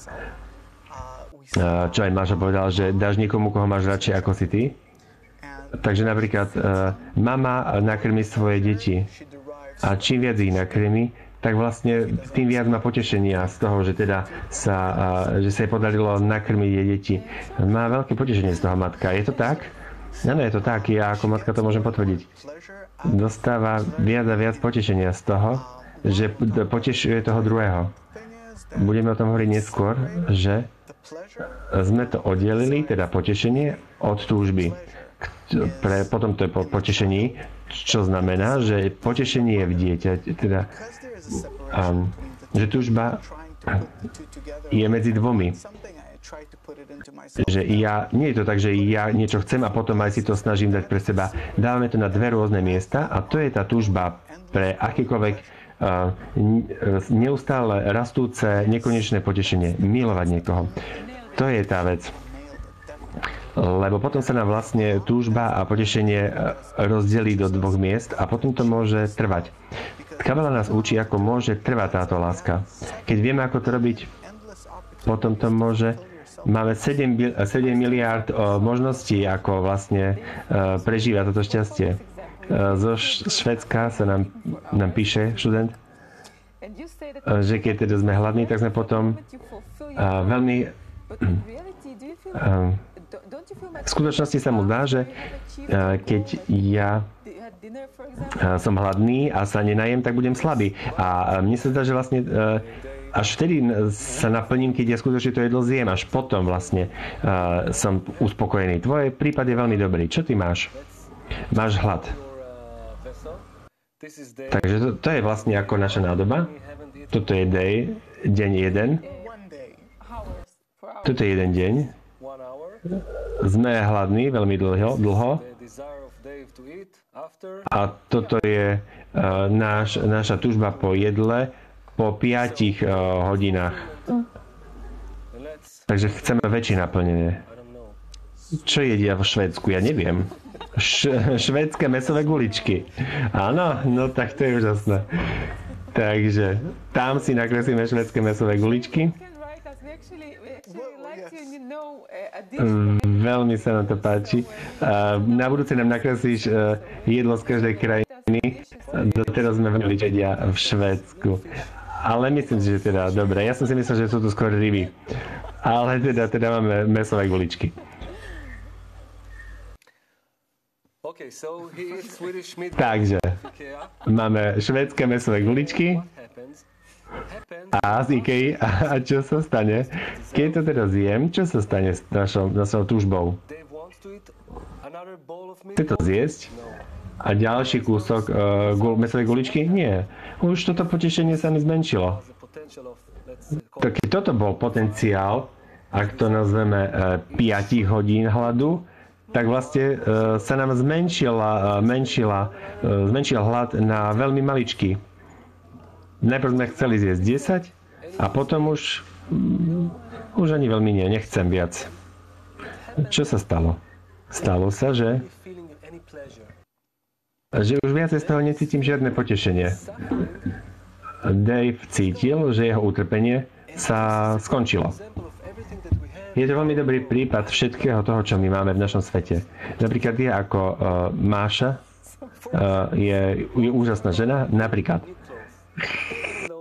čo aj Máša povedal, že dáš niekomu, koho máš radšej ako si ty. Takže napríklad mama nakrmi svoje deti a čím viac ich nakrmi, tak vlastne tým viac má potešenia z toho, že teda že sa jej podarilo nakrmiť jej deti. Má veľké potešenie z toho matka. Je to tak? Áno, je to tak. Ja ako matka to môžem potvrdiť. Dostáva viac a viac potešenia z toho, že potešuje toho druhého. Budeme o tom hovoriť neskôr, že sme to oddelili, teda potešenie od túžby. Potom to je potešení, čo znamená, že potešenie je v dieťati, teda že túžba je medzi dvomi. Že nie je to tak, že ja niečo chcem a potom aj si to snažím dať pre seba. Dávame to na dve rôzne miesta a to je tá túžba pre akýkoľvek neustále rastúce, nekonečné potešenie. Milovať niekoho. To je tá vec. Lebo potom sa nám vlastne túžba a potešenie rozdelí do dvoch miest a potom to môže trvať. Kabala nás učí, ako môže trvať táto láska. Keď vieme, ako to robiť, potom to môže. Máme 7 miliárd možností, ako vlastne prežívať toto šťastie. Zo Švédska sa nám píše študent, že keď teda sme hladní, tak sme potom veľmi v skutočnosti sa mu zdá, že keď ja som hladný a sa nenajem, tak budem slabý. A mne sa zdá, že vlastne až vtedy sa naplním, keď ja skutočne to jedlo zjem. Až potom vlastne som uspokojený. Tvoj prípad je veľmi dobrý. Čo ty máš? Máš hlad. Takže to je vlastne ako naša nádoba. Toto je deň 1. Toto je jeden deň. Sme hladní veľmi dlho. A toto je naša túžba po jedle po 5 hodinách. Takže chceme väčšie naplnenie. Čo jedia v Švédsku? Ja neviem. Švédske mäsové guličky. Áno, no tak to je úžasné. Takže tam si nakreslíme švédske mäsové guličky. Veľmi sa nám to páči. Na budúce nám nakreslíš jedlo z každej krajiny. Doteraz sme veľmi jedia v Švédsku. Ale myslím si, že teda dobre. Ja som si myslel, že sú tu skôr ryby. Ale teda máme mäsové guličky. Takže máme švédske mäsové guličky a z Ikei. A čo sa stane? Keď to teda zjem, čo sa stane s našou túžbou? Chce to zjesť? A ďalší kúsok mäsovej guličky? Nie. Už toto potešenie sa mi zmenšilo. Keď toto bol potenciál, ak to nazveme 5 hodín hladu, tak vlastne sa nám zmenšil hlad na veľmi maličký. Najprv sme chceli zjesť 10 a potom už ani veľmi nechcem viac. Čo sa stalo? Stalo sa, že už viacej z toho necítim žiadne potešenie. Dave cítil, že jeho utrpenie sa skončilo. Je to veľmi dobrý prípad všetkého toho, čo my máme v našom svete. Napríklad je ako Máša, je úžasná žena, napríklad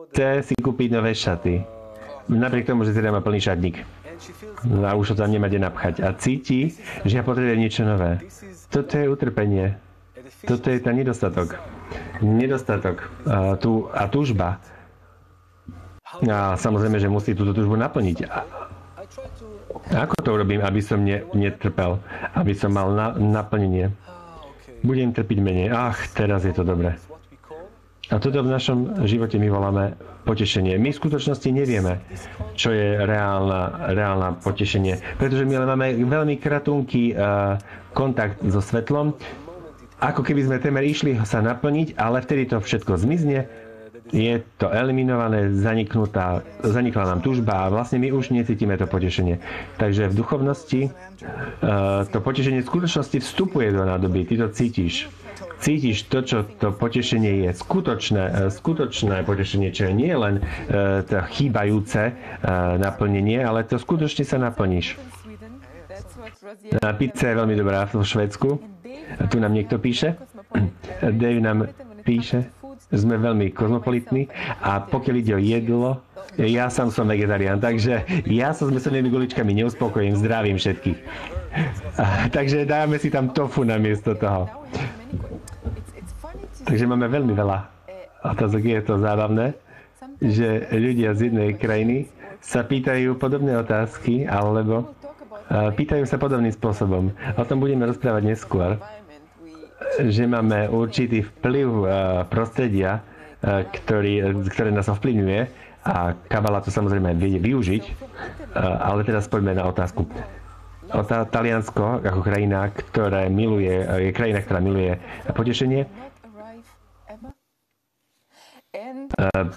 chce si kúpiť nové šaty. Napriek tomu, že teda má plný šatník. A už to tam nemá kde napchať. A cíti, že ja potrebujem niečo nové. Toto je utrpenie. Toto je ten nedostatok. A túžba. A samozrejme, že musí túto túžbu naplniť. Ako to urobím, aby som netrpel? Aby som mal naplnenie? Budem trpiť menej. Teraz je to dobré. A toto v našom živote my voláme potešenie. My v skutočnosti nevieme, čo je reálne potešenie. Pretože my máme veľmi kratunký kontakt so svetlom. Ako keby sme temer išli sa naplniť, ale vtedy to všetko zmizne. Je to eliminované, zanikla nám túžba a vlastne my už necítime to potešenie. Takže v duchovnosti to potešenie v skutočnosti vstupuje do nádoby. Ty to cítiš. Cítiš to, čo to potešenie je. Skutočné potešenie, čo je nie len to chýbajúce naplnenie, ale to skutočne sa naplníš. Pizza je veľmi dobrá vo Švédsku. Tu nám niekto píše. Dave nám píše, sme veľmi kozmopolitní a pokiaľ ide o jedlo, ja sám som vegetarián, takže ja sa s mäsovými guličkami neuspokojím, zdravím všetkých. Takže dáme si tam tofu namiesto toho. Takže máme veľmi veľa otázok. Je to zábavné, že ľudia z jednej krajiny sa pýtajú podobné otázky, alebo pýtajú sa podobným spôsobom. O tom budeme rozprávať neskôr, že máme určitý vplyv prostredia, ktoré nás ovplyvňuje a kabala to samozrejme vie využiť, ale teraz poďme na otázku. Taliansko ako krajina, je krajina, ktorá miluje potešenie.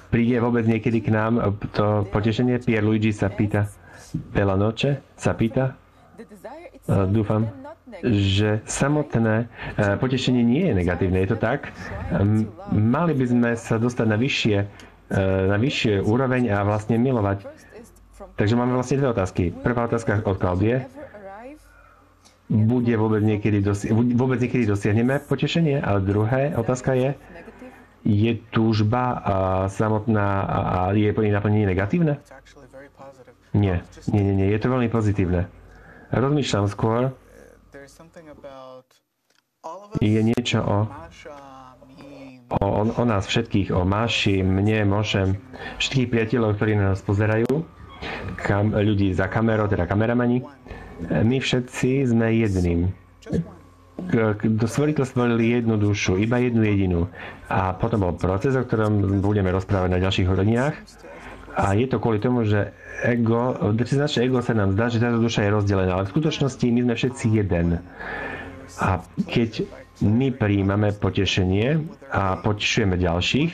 Príde vôbec niekedy k nám to potešenie? Pierluigi sa pýta, Bella Noche sa pýta, dúfam, že samotné potešenie nie je negatívne. Je to tak? Mali by sme sa dostať na vyššie úroveň a vlastne milovať. Takže máme vlastne dve otázky. Prvá otázka od Klaudie. Vôbec niekedy dosiahneme potešenie? A druhá otázka je túžba samotná a je naplnenie negatívne? Nie. Je to veľmi pozitívne. Rozmýšľam skôr. Je niečo o nás všetkých, o Máši, mne, Mošem, všetkých priateľov, ktorí na nás pozerajú, ľudí za kamerou, teda kameramani. My všetci sme jedným. Stvoriteľ stvorili jednu dušu, iba jednu jedinú. A potom bol proces, o ktorom budeme rozprávať na ďalších hodinách. A je to kvôli tomu, že naše ego sa nám zdá, že táto duša je rozdelená, ale v skutočnosti my sme všetci jeden. A keď my prijímame potešenie a potešujeme ďalších,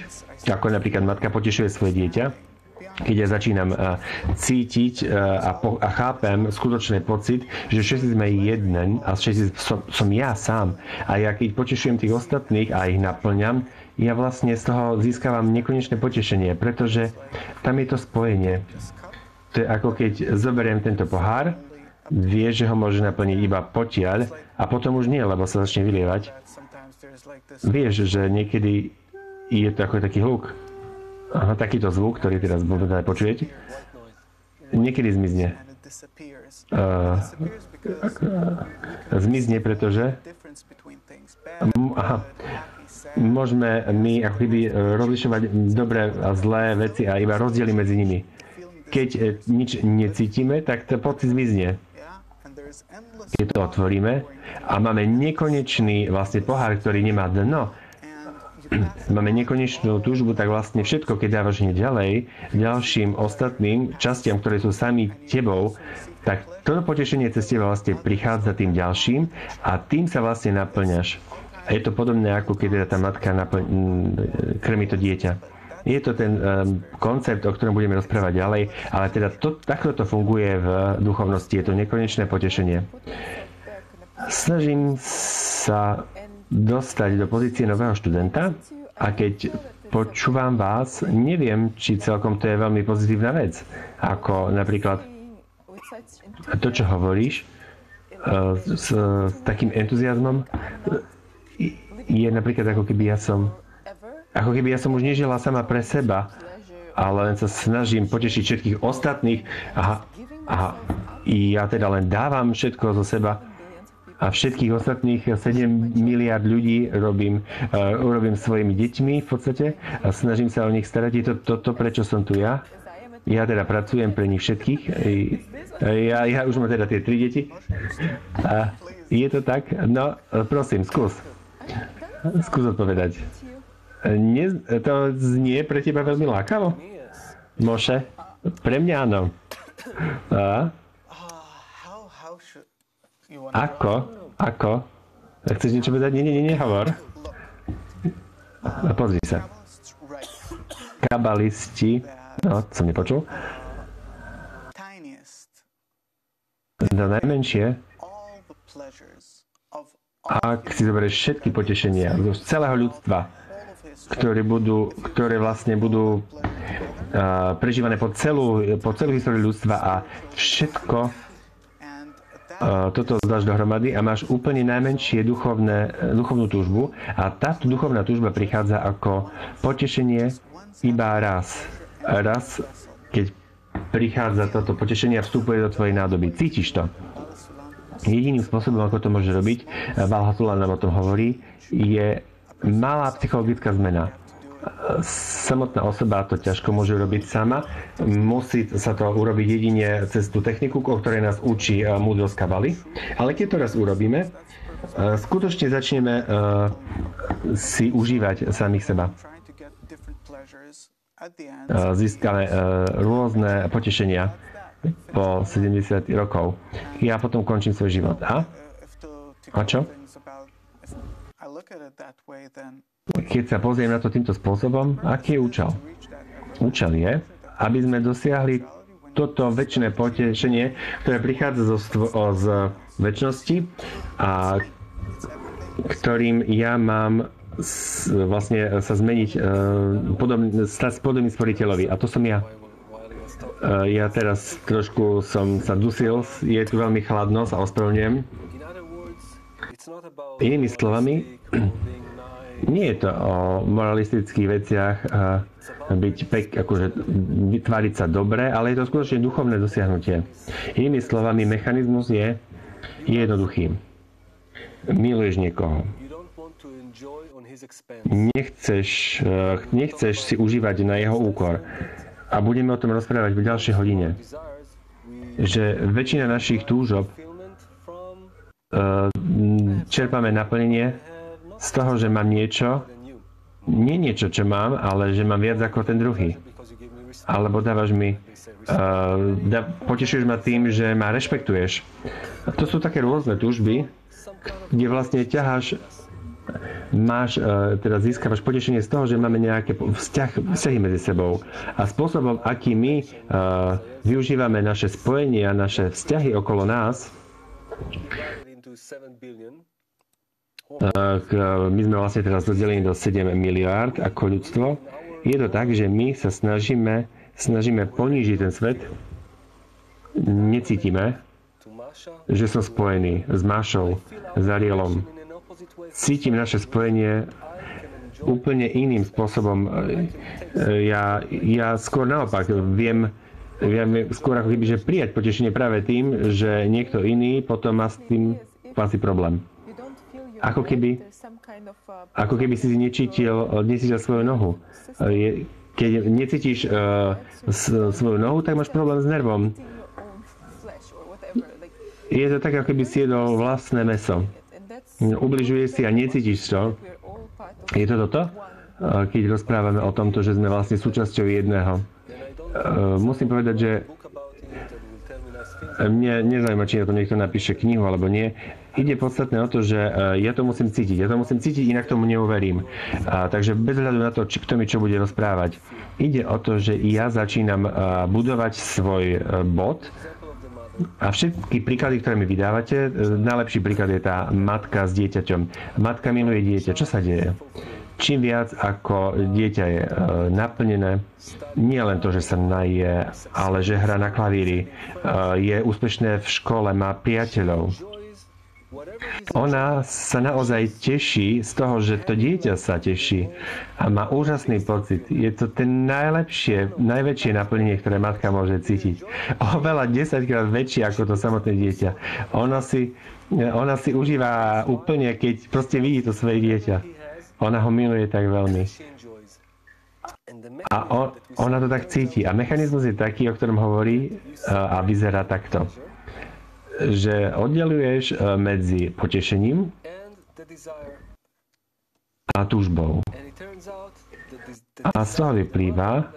ako napríklad matka potešuje svoje dieťa, keď ja začínam cítiť a chápem skutočný pocit, že všetci sme jeden a všetci som ja sám. A ja keď potešujem tých ostatných a ich naplňam, ja vlastne z toho získavam nekonečné potešenie, pretože tam je to spojenie. To je ako keď zoberiem tento pohár, vieš, že ho môže naplniť iba potiaľ a potom už nie, lebo sa začne vylievať. Vieš, že niekedy je to ako taký hluk. Aha, takýto zvuk, ktorý teraz počujete, niekedy zmizne. Zmizne, pretože môžeme my ako keby rozlišovať dobré a zlé veci a iba rozdiely medzi nimi. Keď nič necítime, tak to pocit zmizne. Keď to otvoríme a máme nekonečný vlastne pohár, ktorý nemá dno, máme nekonečnú túžbu, tak vlastne všetko, keď dávaš ďalej ďalším ostatným častiam, ktoré sú sami tebou, tak toto potešenie cez teba vlastne prichádza tým ďalším a tým sa vlastne naplňaš. A je to podobné, ako keď tá matka krmí to dieťa. Je to ten koncept, o ktorom budeme rozprávať ďalej, ale teda takto to funguje v duchovnosti. Je to nekonečné potešenie. Snažím sa dostať do pozície nového študenta a keď počúvam vás, neviem, či celkom to je veľmi pozitívna vec. Ako napríklad to, čo hovoríš s takým entuziasmom, je napríklad ako keby ja som už nežila sama pre seba, ale len sa snažím potešiť všetkých ostatných a ja teda len dávam všetko zo seba a všetkých ostatných 7 miliard ľudí urobím svojimi deťmi v podstate a snažím sa o nich starať. Je to prečo som tu ja. Ja teda pracujem pre nich všetkých. Ja už mám teda tie 3 deti. A je to tak? No, prosím, skús odpovedať. To znie pre teba veľmi lákavo? Moše? Pre mňa áno. A? Ako? Chceš niečo povedať? Nie, hovor. Pozri sa. Kabalisti, som nepočul. To najmenšie, ak si zoberieš všetky potešenia z celého ľudstva, ktoré vlastne budú prežívané po celú históriu ľudstva a všetko toto zdáš dohromady a máš úplne najmenšie duchovnú túžbu a táto duchovná túžba prichádza ako potešenie iba raz. Raz, keď prichádza toto potešenie a vstupuje do tvojej nádoby. Cítiš to. Jediným spôsobom, ako to môže robiť, Valhatula nám o tom hovorí, je malá psychologická zmena. Samotná osoba to ťažko môže robiť sama. Musí sa to urobiť jedine cez tú techniku, o ktorej nás učí múdrosť Kabaly. Ale keď to raz urobíme, skutočne začneme si užívať samých seba. Získame rôzne potešenia po 70 rokov. Ja potom končím svoj život. A čo? Keď sa pozriem na to týmto spôsobom, aký je účel? Účel je, aby sme dosiahli toto večné potešenie, ktoré prichádza z večnosti a ktorým ja mám vlastne sa zmeniť, stať podobný stvoriteľovi. A to som ja. Ja teraz trošku som sa dusil, je tu veľmi chladno, sa ospravedlňujem. Inými slovami, nie je to o moralistických veciach byť akože vytvoriť sa dobre, ale je to skutočne duchovné dosiahnutie. Inými slovami, mechanizmus je jednoduchý. Miluješ niekoho. Nechceš si užívať na jeho úkor. A budeme o tom rozprávať v ďalšej hodine. Že väčšina našich túžob čerpáme naplnenie z toho, že mám niečo, nie niečo, čo mám, ale že mám viac ako ten druhý. Alebo dávaš mi, potešuješ ma tým, že ma rešpektuješ. A to sú také rôzne túžby, kde vlastne teda získavaš potešenie z toho, že máme nejaké vzťahy medzi sebou. A spôsobom, aký my využívame naše spojenie a naše vzťahy okolo nás, my sme vlastne teraz rozdelení do 7 miliárd ako ľudstvo. Je to tak, že my sa snažíme ponížiť ten svet. Necítime, že som spojený s Mášou, s Arielom. Cítim naše spojenie úplne iným spôsobom. Ja skôr naopak viem skôr ako keby, že prijať potešenie práve tým, že niekto iný potom má s tým asi problém. Ako keby si necítil svoju nohu. Keď necítiš svoju nohu, tak máš problém s nervom. Je to tak, ako keby si jedol vlastné mäso. Ubližuje si a necítiš to. Je to toto? Keď rozprávame o tomto, že sme vlastne súčasťou jedného. Musím povedať, že mne nezaujíma, či na to niekto napíše knihu alebo nie. Ide podstatné o to, že ja to musím cítiť. Ja to musím cítiť, inak tomu neuverím. Takže bez hľadu na to, kto mi čo bude rozprávať. Ide o to, že ja začínam budovať svoj bod a všetky príklady, ktoré mi vydávate, najlepší príklad je tá matka s dieťaťom. Matka miluje dieťa. Čo sa deje? Čím viac ako dieťa je naplnené, nie len to, že sa naje, ale že hrá na klavíri, je úspešné v škole, má priateľov. Ona sa naozaj teší z toho, že to dieťa sa teší a má úžasný pocit. Je to ten najväčšie naplnenie, ktoré matka môže cítiť. Oveľa 10-krát väčšie ako to samotné dieťa. Ona si užíva úplne, keď proste vidí to svoje dieťa. Ona ho miluje tak veľmi. A ona to tak cíti. A mechanizmus je taký, o ktorom hovorí a vyzerá takto. Že oddeluješ medzi potešením a túžbou. A z toho vyplýva,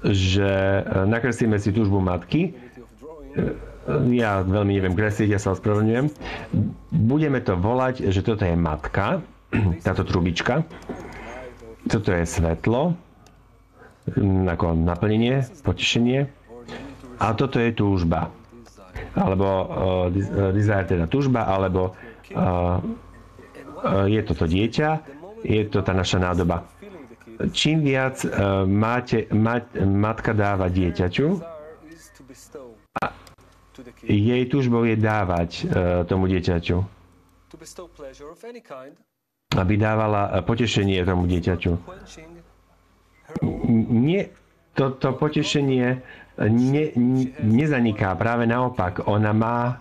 že nakreslíme si túžbu matky. Ja veľmi neviem kresliť, ja sa ospravedlňujem. Budeme to volať, že toto je matka, táto trubička. Toto je svetlo, ako naplnenie, potešenie. A toto je túžba. Alebo desire, teda túžba, alebo je toto dieťa, je to tá naša nádoba. Čím viac matka dáva dieťaťu, Jej túžbou je dávať tomu dieťaťu. Aby dávala potešenie tomu dieťaťu. Nie, to potešenie nezaniká, práve naopak. Ona má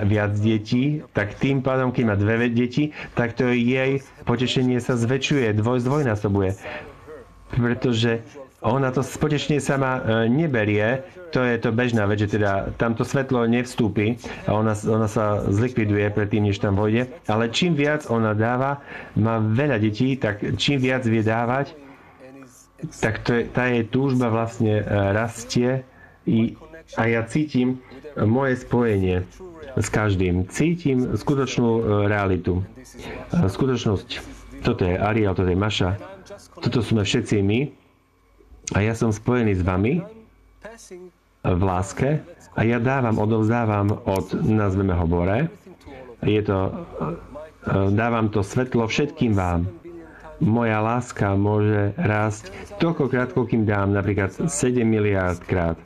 viac detí, tak tým pádom, keď má 2 deti, tak to jej potešenie sa zväčšuje, zdvojnásobuje. Pretože ona to potešenie sama neberie, to je to bežná vec, že teda tamto svetlo nevstúpi a ona sa zlikviduje predtým, než tam vojde. Ale čím viac ona dáva, má veľa detí, tak čím viac vie dávať, tak tá jej túžba vlastne rastie a ja cítim moje spojenie s každým. Cítim skutočnú realitu. Skutočnosť. Toto je Ariel, toto je Maša. Toto sme všetci my. A ja som spojený s vami v láske a ja odovzdávam nazveme ho Bore. Dávam to svetlo všetkým vám. Moja láska môže rásť toľkokrát, kým dám, napríklad 7 miliárd krát.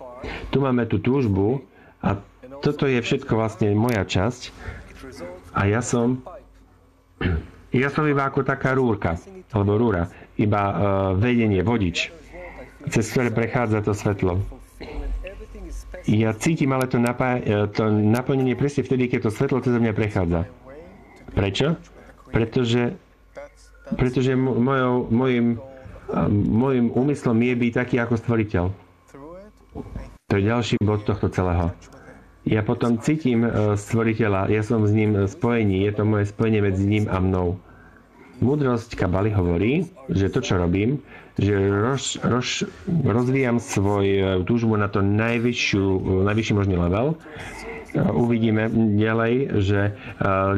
Tu máme tú túžbu a toto je všetko vlastne moja časť a ja som iba ako taká rúrka, alebo rúra, iba vedenie, vodič, cez ktoré prechádza to svetlo. Ja cítim ale to naplnenie presne vtedy, keď to svetlo cez mňa prechádza. Prečo? Pretože mojim úmyslom je byť taký ako stvoriteľ. To je ďalší bod tohto celého. Ja potom cítim stvoriteľa, ja som s ním spojení, je to moje spojenie medzi ním a mnou. Múdrosť Kabaly hovorí, že to, čo robím, že rozvíjam svoj túžbu na to najvyšší možný level. Uvidíme ďalej, že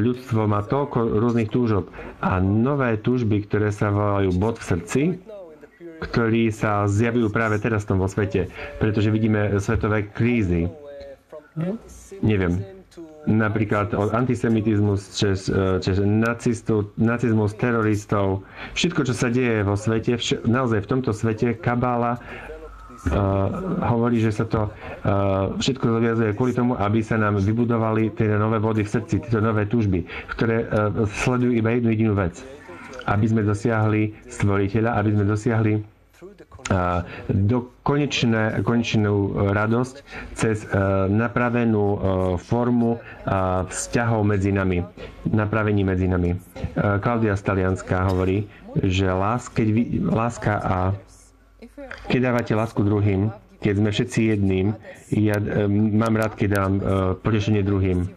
ľudstvo má toľko rôznych túžob a nové túžby, ktoré sa volajú bod v srdci, ktorí sa zjavujú práve teraz vo svete, pretože vidíme svetové krízy. Neviem, napríklad od antisemitizmus cez nacizmus, teroristov, všetko, čo sa deje vo svete, naozaj v tomto svete Kabála hovorí, že sa to všetko zaviazuje kvôli tomu, aby sa nám vybudovali tie nové body v srdci, tieto nové túžby, ktoré sledujú iba jednu jedinú vec. Aby sme dosiahli stvoriteľa, aby sme dosiahli konečnú radosť cez napravenú formu vzťahov medzi nami, napravení medzi nami. Klaudia z Talianska hovorí, že láska a keď dávate lásku druhým, keď sme všetci jedným, ja mám rád, keď dám potešenie druhým.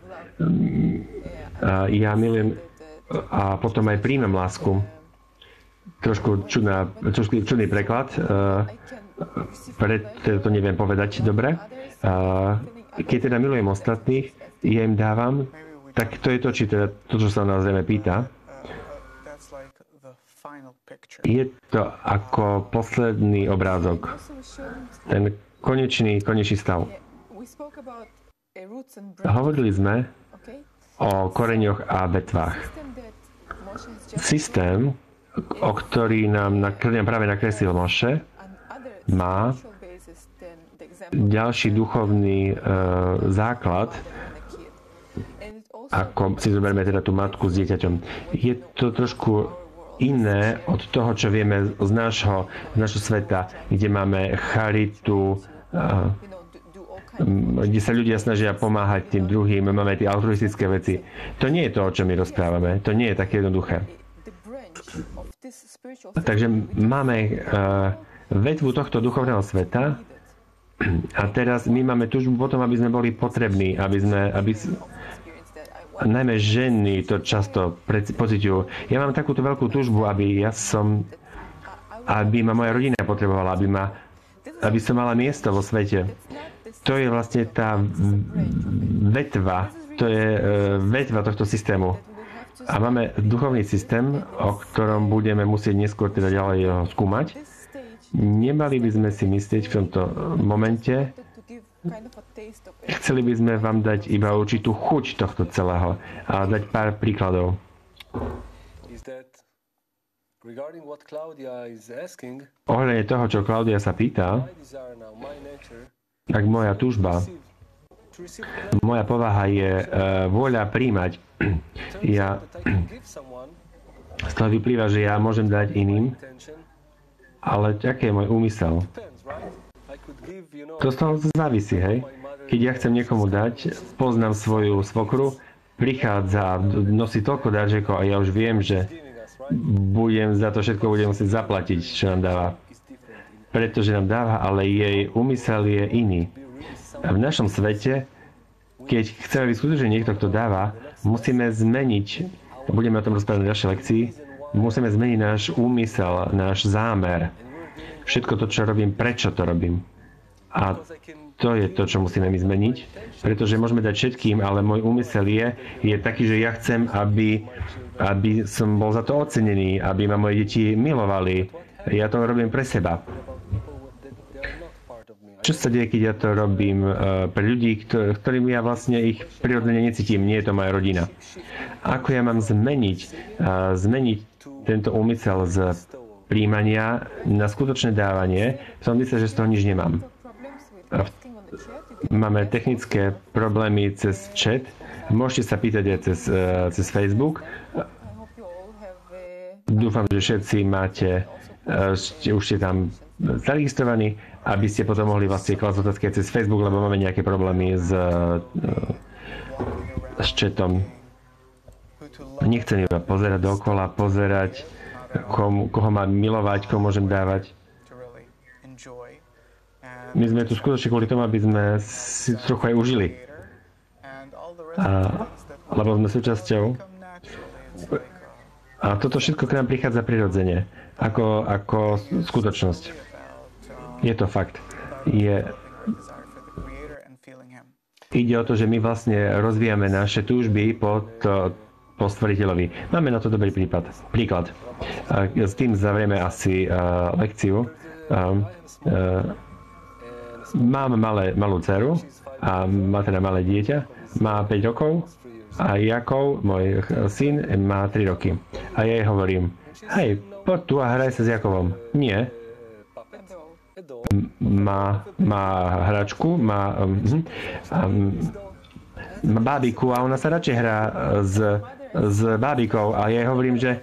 Ja milujem a potom aj príjmem lásku. Trošku čudný preklad, preto to neviem povedať dobre. Keď teda milujem ostatných, ja im dávam, tak to je to, či teda to, čo sa nás zrejme pýta. Je to ako posledný obrázok. Ten konečný stav. Hovorili sme o koreňoch a vetvách. Systém, o ktorý nám práve nakreslil Moše, má ďalší duchovný základ, ako si zoberme teda tú matku s dieťaťom. Je to trošku iné od toho, čo vieme z nášho sveta, kde máme charitu, kde sa ľudia snažia pomáhať tým druhým, máme tie altruistické veci. To nie je to, o čom my rozprávame. To nie je také jednoduché. Takže máme vetvu tohto duchovného sveta a teraz my máme túžbu potom, aby sme boli potrební, najmä ženy to často pociťujú. Ja mám takúto veľkú túžbu, aby ma moja rodina potrebovala, aby som mala miesto vo svete. To je vlastne tá vetva, vetva tohto systému. A máme duchovný systém, o ktorom budeme musieť neskôr teda ďalej skúmať. Nemali by sme si myslieť v tomto momente, chceli by sme vám dať iba určitú chuť tohto celého a dať pár príkladov. Ohľadne toho, čo Klaudia sa pýta, Ak moja túžba, moja povaha je vôľa príjmať, z toho vyplýva, že ja môžem dať iným, ale aký je môj úmysel? To z toho závisí, hej? Keď ja chcem niekomu dať, poznám svoju svokru, prichádza, nosí toľko darčekov a ja už viem, že budem za to všetko budem musieť zaplatiť, čo nám dáva. Pretože nám dáva, ale jej úmysel je iný. A v našom svete, keď chceme byť skutočne niekto, kto dáva, musíme zmeniť, budeme o tom rozprávať na ďalšej lekcii, musíme zmeniť náš úmysel, náš zámer. Všetko to, čo robím, prečo to robím. A to je to, čo musíme my zmeniť, pretože môžeme dať všetkým, ale môj úmysel je taký, že ja chcem, aby som bol za to ocenený, aby ma moje deti milovali. Ja to robím pre seba. Čo sa deje, keď ja to robím pre ľudí, ktorým ja vlastne ich prirodzene necítim, nie je to moja rodina. Ako ja mám zmeniť tento úmysel z príjmania na skutočné dávanie, som myslel, že z toho nič nemám. Máme technické problémy cez chat, môžete sa pýtať aj cez Facebook. Dúfam, že všetci už ste tam zaregistrovaní, aby ste potom mohli vlastne klásť otázky cez Facebook, lebo máme nejaké problémy s chatom. Nechcem iba pozerať dookola, pozerať, koho mám milovať, koho môžem dávať. My sme tu skutočne kvôli tomu, aby sme si trochu aj užili. Lebo sme súčasťou. A toto všetko k nám prichádza prirodzene. Ako skutočnosť. Je to fakt. Ide o to, že my vlastne rozvíjame naše túžby po stvoriteľovi. Máme na to dobrý príklad. S tým zavrieme asi lekciu. Mám malú dceru a má teda malé dieťa. Má 5 rokov a Jakov, môj syn, má 3 roky. A ja jej hovorím, hej, poď tu a hraj sa s Jakovom. Nie. Má hračku, má bábiku a ona sa radšej hrá s bábikou. A ja jej hovorím, že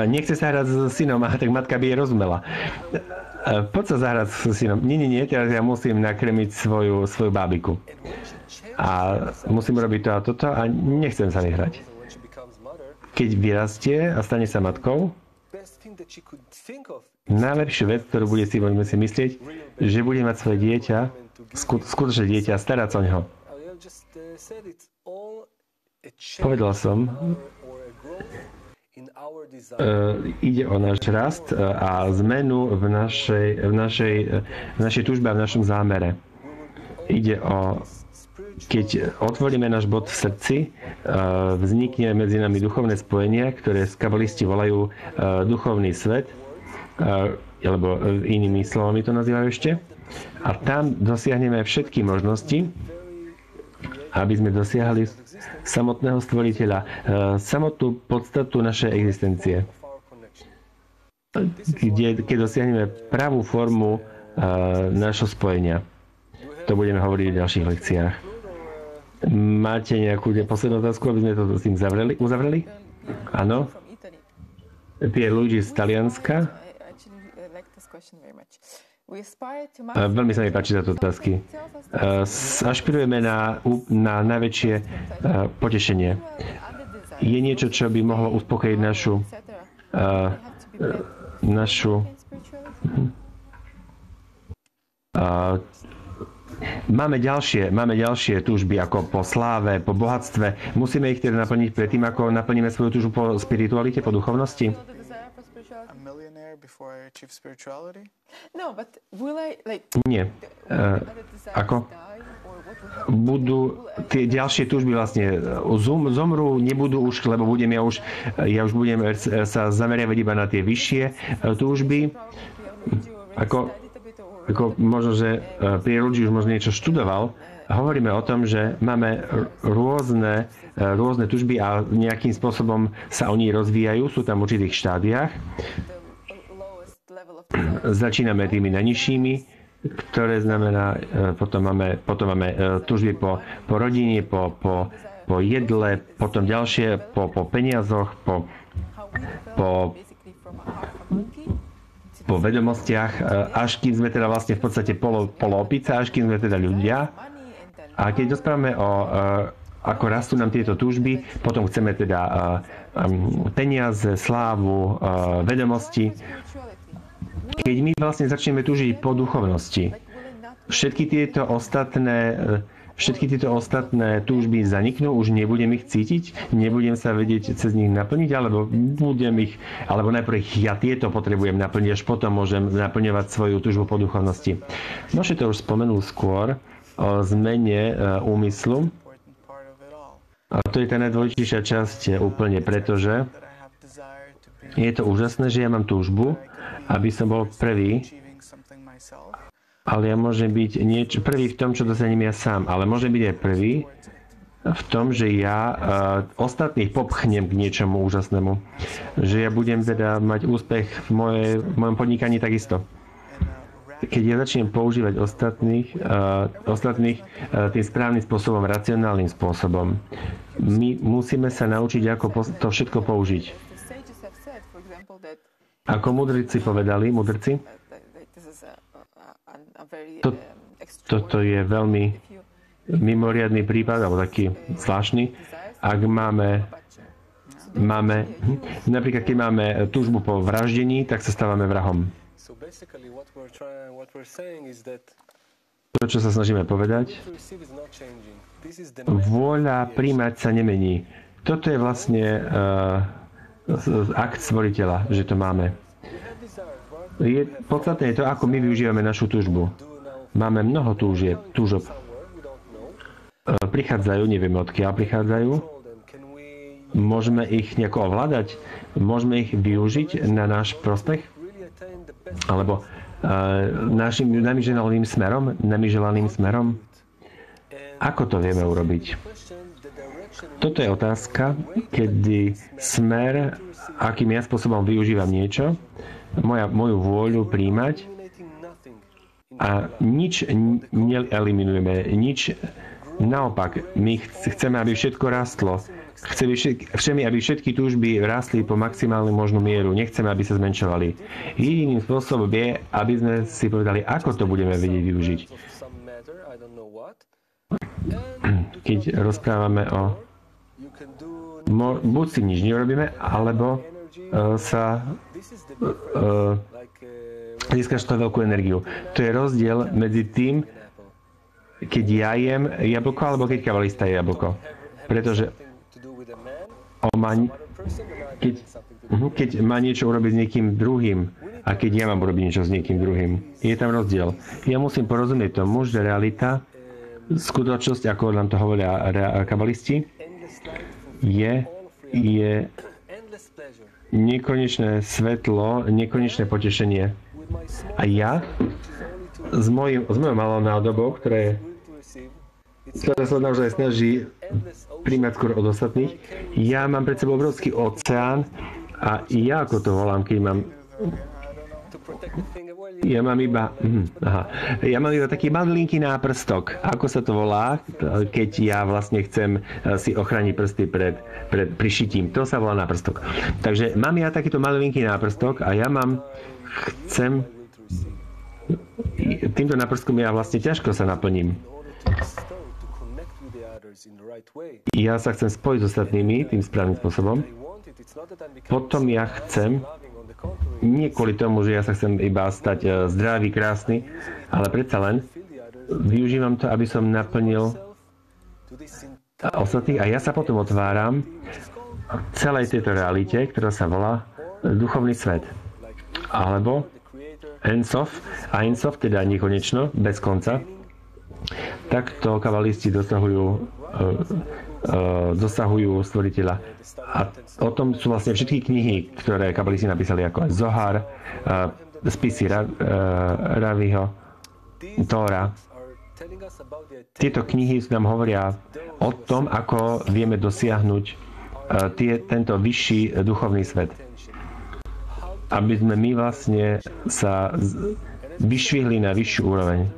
nechce sa hrať s synom, a tak matka by jej rozumela. Poď sa zahrať s synom. Nie, teraz ja musím nakrmiť svoju bábiku. A musím robiť to a toto a nechcem sa mi hrať. Keď vyrastie a stane sa matkou, najlepšiu vec, ktorú bude môžeme si myslieť, že bude mať svoje dieťa, skutočné dieťa a starať sa o neho. Povedal som, ide o náš rast a zmenu v našej túžbe a v našom zámere. Ide o, keď otvoríme náš bod v srdci, vznikne medzi nami duchovné spojenie, ktoré kabalisti volajú duchovný svet, alebo inými slovami to nazývajú ešte. A tam dosiahneme všetky možnosti, aby sme dosiahli samotného stvoriteľa, samotnú podstatu našej existencie. Keď dosiahneme pravú formu nášho spojenia. To budeme hovoriť v ďalších lekciách. Máte nejakú poslednú otázku, aby sme to s tým uzavreli? Áno? Pierluigi z Talianska. Veľmi sa mi páči táto otázky. Ašpirujeme na najväčšie potešenie. Je niečo, čo by mohlo uspokojiť našu Máme ďalšie túžby ako po sláve, po bohatstve. Musíme ich teda naplniť predtým, ako naplníme svoju túžbu po spiritualite, po duchovnosti? Nie. Ako? Budú tie ďalšie túžby vlastne zomrú, nebudú už, lebo ja už budem sa zameriavať iba na tie vyššie túžby. Ako možno, že Pierluigi už možno niečo študoval, hovoríme o tom, že máme rôzne túžby a nejakým spôsobom sa oni rozvíjajú, sú tam v určitých štádiách. Začíname tými najnižšími, ktoré znamená, potom máme túžby po rodine, po jedle, potom ďalšie po peniazoch, po vedomostiach, až kým sme teda vlastne v podstate poloopica, až kým sme teda ľudia. A keď dospávame ako rastú nám tieto túžby, potom chceme teda peniaze, slávu, vedomosti. Keď my vlastne začneme túžiť po duchovnosti, všetky tieto ostatné túžby zaniknú, už nebudem ich cítiť, nebudem sa vedieť cez nich naplniť, alebo najprv ja tieto potrebujem naplniť, až potom môžem naplňovať svoju túžbu po duchovnosti. Nože to už spomenul skôr o zmene úmyslu. A to je tá najdôležitejšia časť úplne, pretože je to úžasné, že ja mám túžbu, aby som bol prvý, ale ja môžem byť prvý v tom, čo dosaním ja sám, ale môžem byť aj prvý v tom, že ja ostatných popchnem k niečomu úžasnému. Že ja budem teda mať úspech v mojom podnikaní takisto. Keď ja začnem používať ostatných tým správnym spôsobom, racionálnym spôsobom, my musíme sa naučiť, ako to všetko použiť. Ako mudrci povedali, toto je veľmi mimoriadny prípad, alebo taký zvláštny. Ak napríklad keď máme túžbu po vraždení, tak sa stávame vrahom. To, čo sa snažíme povedať, vôľa príjmať sa nemení. Toto je vlastne akt stvoriteľa, že to máme. Podstatné je to, ako my využívame našu túžbu. Máme mnoho túžob. Prichádzajú, nevieme odkiaľ prichádzajú. Môžeme ich nejako ovládať? Môžeme ich využiť na náš prospech? Alebo nami želaným smerom? Ako to vieme urobiť? Toto je otázka, kedy smer, akým ja spôsobom využívam niečo, moju vôľu príjmať a nič neeliminujeme, nič naopak. My chceme, aby všetko rastlo. Chceme, aby všetky túžby rástli po maximálnu možnú mieru. Nechceme, aby sa zmenšovali. Jediným spôsobom je, aby sme si povedali, ako to budeme vedieť využiť. Keď rozprávame buď si nič nerobíme, alebo získaš to veľkú energiu. To je rozdiel medzi tým, keď ja jem jablko, alebo keď kabalista je jablko. Pretože keď má niečo urobiť s niekým druhým a keď ja mám urobiť niečo s niekým druhým, je tam rozdiel. Ja musím porozumieť tomu, že realita, skutočnosť, ako nám to hovoria kabalisti, je nekonečné svetlo, nekonečné potešenie. A ja s mojou malou nádobou, ktorá sa naozaj snaží príjmať skôr od ostatných, ja mám pred sebou obrovský oceán a ja ako to volám, keď mám ja mám iba taký malinký náprstok. Ako sa to volá, keď ja vlastne chcem si ochrániť prsty pred prišitím. To sa volá náprstok. Takže mám ja takýto malinký náprstok a týmto náprstkom ja vlastne ťažko sa naplním. Ja sa chcem spojiť s ostatnými tým správnym spôsobom. Potom ja chcem, nie kvôli tomu, že ja sa chcem iba stať zdravý, krásny, ale predsa len využívam to, aby som naplnil ostatných a ja sa potom otváram celej tejto realite, ktorá sa volá duchovný svet. Alebo Ensof, a Ensof teda nekonečno, bez konca. Takto kabalisti dosahujú stvoriteľa. A o tom sú vlastne všetky knihy, ktoré kabalisti napísali, ako Zohar, spisy Raviho, Tóra. Tieto knihy nám hovoria o tom, ako vieme dosiahnuť tento vyšší duchovný svet. aby sme my vlastne sa vyšvihli na vyššiu úroveň.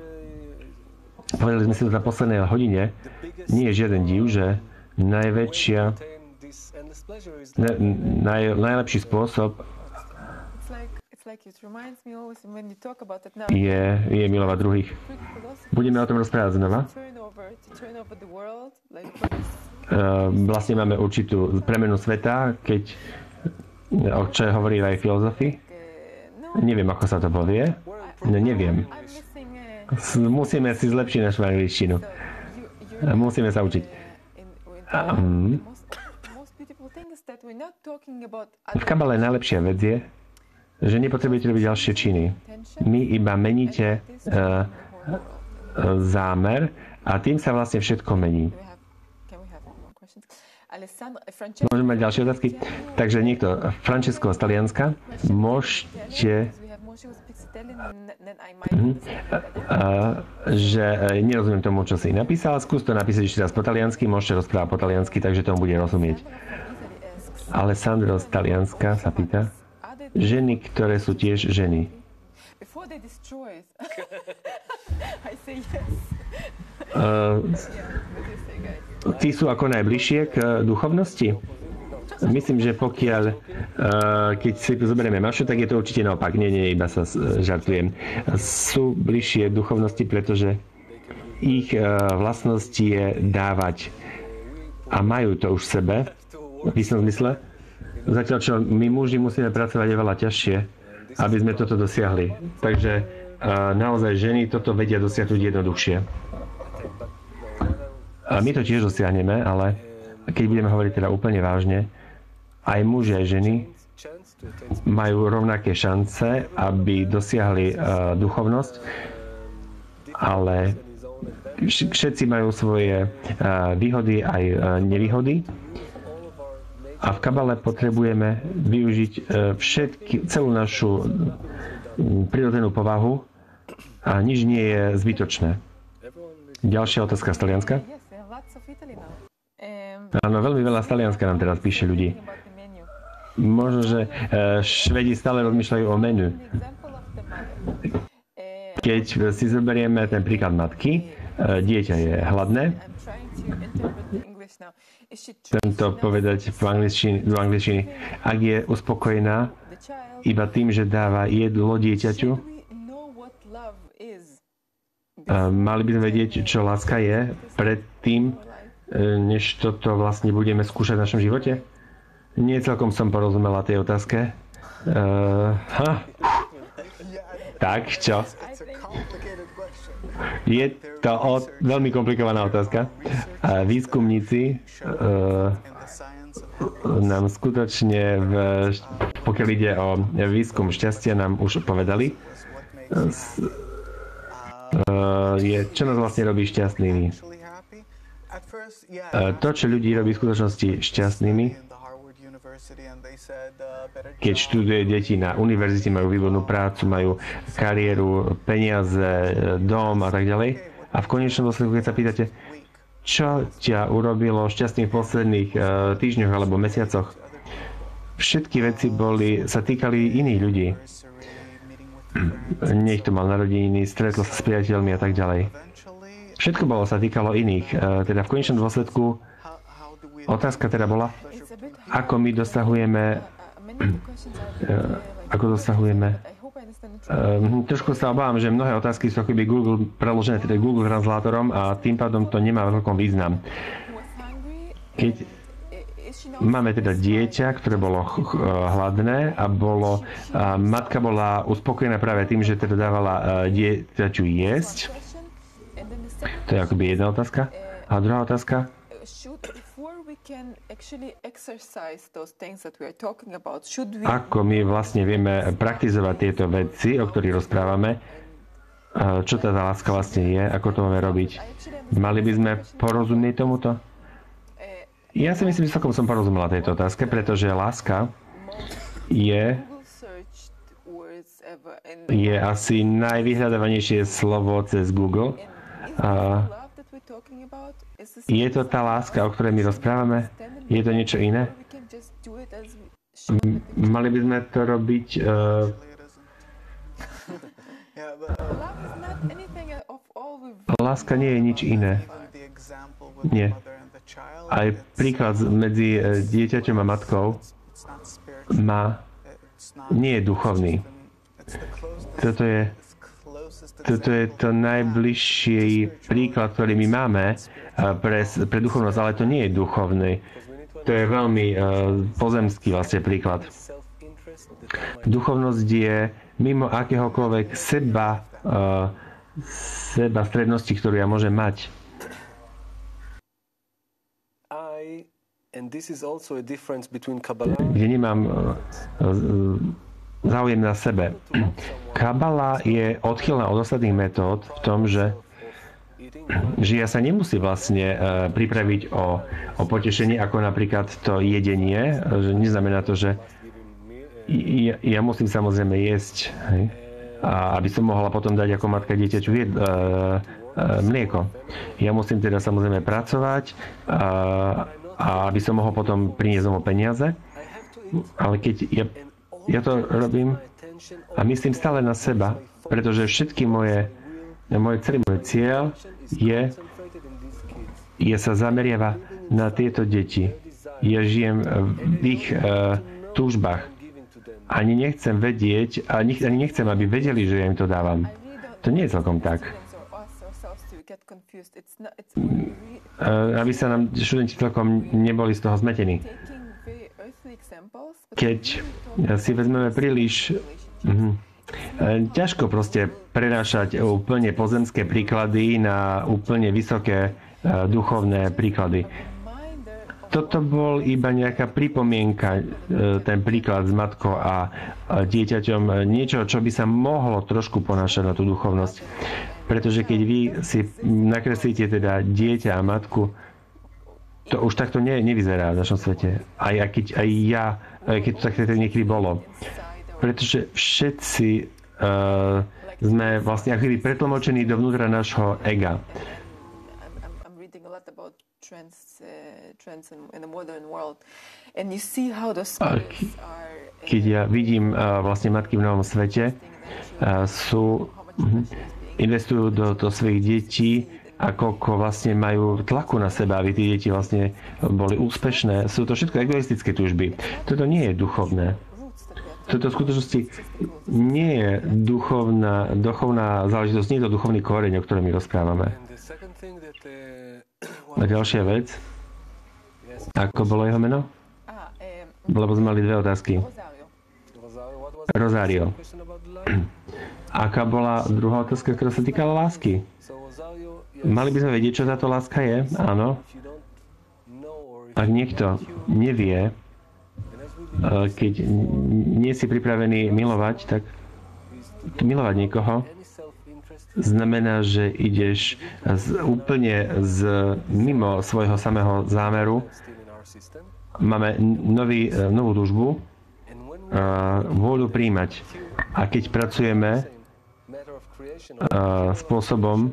Povedali sme si to na poslednej hodine, nie je žiaden div, že najlepší spôsob je milovať druhých. Budeme o tom rozprávať znova. Vlastne máme určitú premenu sveta, o čo hovorí aj filozofi. Neviem, ako sa to povie. Neviem. Musíme si zlepšiť našu angličtinu. Musíme sa učiť. V kabale najlepšia vec je, že nepotrebujete robiť ďalšie činy. My iba meníte zámer a tým sa vlastne všetko mení. Môžeme mať ďalšie otázky? Takže niekto, Francesco z Talianska, môžete... že nerozumiem tomu, čo si napísal. Skús to napísať ešte raz po taliansky, môžete rozprávať po taliansky, takže tomu bude rozumieť. Alessandro z Talianska sa pýta, ženy, ktoré sú tiež ženy. Tí sú ako najbližšie k duchovnosti? Myslím, že pokiaľ, keď si zoberieme mašu, tak je to určite naopak. Nie, iba sa žartujem. Sú bližšie k duchovnosti, pretože ich vlastnosť je dávať. A majú to už v sebe, v istom zmysle. Zatiaľ, čo my muži musíme pracovať oveľa ťažšie, aby sme toto dosiahli. Takže naozaj ženy toto vedia dosiahnuť jednoduchšie. A my to tiež dosiahneme, ale keď budeme hovoriť teda úplne vážne, aj muži, aj ženy majú rovnaké šance, aby dosiahli duchovnosť, ale všetci majú svoje výhody aj nevýhody. A v kabale potrebujeme využiť celú našu prirodzenú povahu a nič nie je zbytočné. Ďalšia otázka z Talianska. Áno, veľmi veľa z Talianska nám teraz píše ľudí. Možno, že Švedi stále rozmýšľajú o menu. Keď si zoberieme ten príklad matky, dieťa je hladné, tento povedať do angličtiny, ak je uspokojená iba tým, že dáva jedlo dieťaťu, mali by sme vedieť, čo láska je predtým, než toto vlastne budeme skúšať v našom živote? Nie celkom som porozumela tej otázke. Tak, čo? Je to veľmi komplikovaná otázka. Výskumníci nám skutočne, pokiaľ ide o výskum šťastia, nám už povedali, čo nás vlastne robí šťastnými. To, čo ľudí robí v skutočnosti šťastnými, keď študuje deti na univerzite, majú výbornú prácu, majú kariéru, peniaze, dom a tak ďalej. A v konečnom dôsledku, keď sa pýtate, čo ťa urobilo šťastným v posledných týždňoch alebo mesiacoch, všetky veci sa týkali iných ľudí. Niekto mal narodeniny, stretol sa s priateľmi a tak ďalej. Všetko sa týkalo iných. Teda v konečnom dôsledku otázka teda bola, ako my dosahujeme trošku sa obávam, že mnohé otázky sú akoby preložené teda Google translatorom a tým pádom to nemá veľkom význam. Keď máme teda dieťa, ktoré bolo hladné a matka bola uspokojená práve tým, že teda dávala dieťaťu jesť. To je akoby jedna otázka. A druhá otázka. Ako my vlastne vieme praktizovať tieto veci, o ktorých rozprávame, čo tá láska vlastne je, ako to máme robiť. Mali by sme porozumieť tomuto? Ja si myslím, že celkom som porozumela tejto otázke, pretože láska je asi najvyhľadávanejšie slovo cez Google. Je to tá láska, o ktorej my rozprávame? Je to niečo iné? Mali by sme to robiť láska nie je nič iné. Nie. Aj príklad medzi dieťaťom a matkou nie je duchovný. Toto je to najbližší príklad, ktorý my máme pre duchovnosť, ale to nie je duchovný. To je veľmi pozemský vlastne príklad. Duchovnosť je mimo akéhokoľvek seba strednosti, ktorú ja môžem mať. Kde nemám záujem na sebe. Kabala je odchylná od ostatných metód v tom, že ja sa nemusí vlastne pripraviť o potešenie, ako napríklad to jedenie, že neznamená to, že ja musím samozrejme jesť, hej? A aby som mohla potom dať ako matka dieťaťu mlieko. Ja musím teda samozrejme pracovať a aby som mohol potom priniesť domov peniaze, ale keď ja to robím a myslím stále na seba, pretože všetky celý môj cieľ sa zameriava na tieto deti. Ja žijem v ich túžbách. Ani nechcem vedieť, ani nechcem, aby vedeli, že ja im to dávam. To nie je celkom tak. Aby sa nám študenti celkom neboli z toho zmetení. Keď si vezmeme príliš... ťažko proste prenášať úplne pozemské príklady na úplne vysoké duchovné príklady. Toto bol iba nejaká pripomienka, ten príklad s matkou a dieťaťom, niečo, čo by sa mohlo trošku ponášať na tú duchovnosť. Pretože keď vy si nakreslíte teda dieťa a matku, to už takto nevyzerá v našom svete. Keď to takto niekedy bolo. Pretože všetci sme vlastne ako keby pretlmočení dovnútra nášho ega. Keď ja vidím vlastne matky v novom svete, investujú do svojich detí a koľko vlastne majú tlaku na seba, aby tí deti vlastne boli úspešné. Sú to všetko egoistické túžby. Toto nie je duchovné. Toto v skutočnosti nie je duchovná záležitosť, nie je to duchovný koreň, o ktorom my rozprávame. A ďalšia vec. Ako bolo jeho meno? Lebo sme mali dve otázky. Rosario. Aká bola druhá otázka, ktorá sa týkala lásky? Mali by sme vedieť, čo táto láska je? Áno. Ak niekto nevie, keď nie si pripravený milovať, tak milovať niekoho znamená, že ideš úplne mimo svojho samého zámeru. Máme novú túžbu, vôľu príjmať. A keď pracujeme spôsobom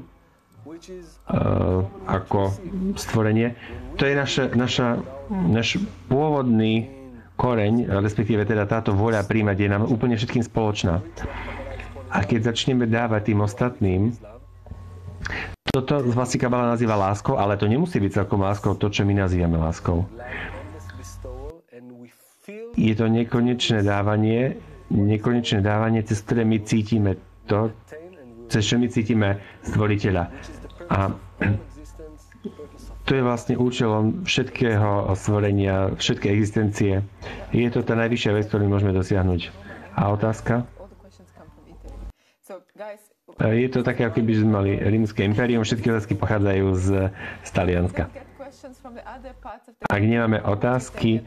ako stvorenie, to je náš pôvodný koreň, respektíve teda táto vôľa príjmať je nám úplne všetkým spoločná. A keď začneme dávať tým ostatným, toto vlastne Kabala nazýva láskou, ale to nemusí byť celkom láskou to, čo my nazývame láskou. Je to nekonečné dávanie, cez ktoré my cítime to, cez čo my cítime Stvoriteľa. A to je vlastne účelom všetkého stvorenia, všetkej existencie. Je to tá najvyššia vec, ktorú môžeme dosiahnuť. A otázka? Je to také, ako keby sme mali Rímske impérium, všetky otázky pochádzajú z Talianska. Ak nemáme otázky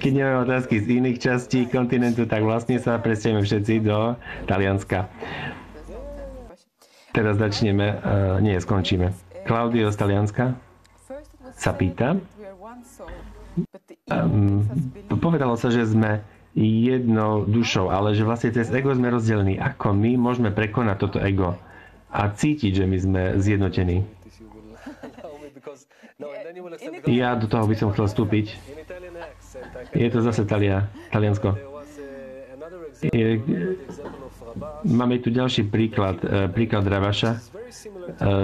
keď nemáme otázky z iných častí kontinentu, tak vlastne sa presťahujeme všetci do Talianska. Teraz začneme, skončíme. Claudio z Talianska sa pýta. Povedalo sa, že sme jednou dušou, ale že vlastne cez ego sme rozdelení. Ako my môžeme prekonať toto ego a cítiť, že my sme zjednotení? Ja do toho by som chcel vstúpiť. Je to zase Taliansko. Máme tu ďalší príklad Ravaša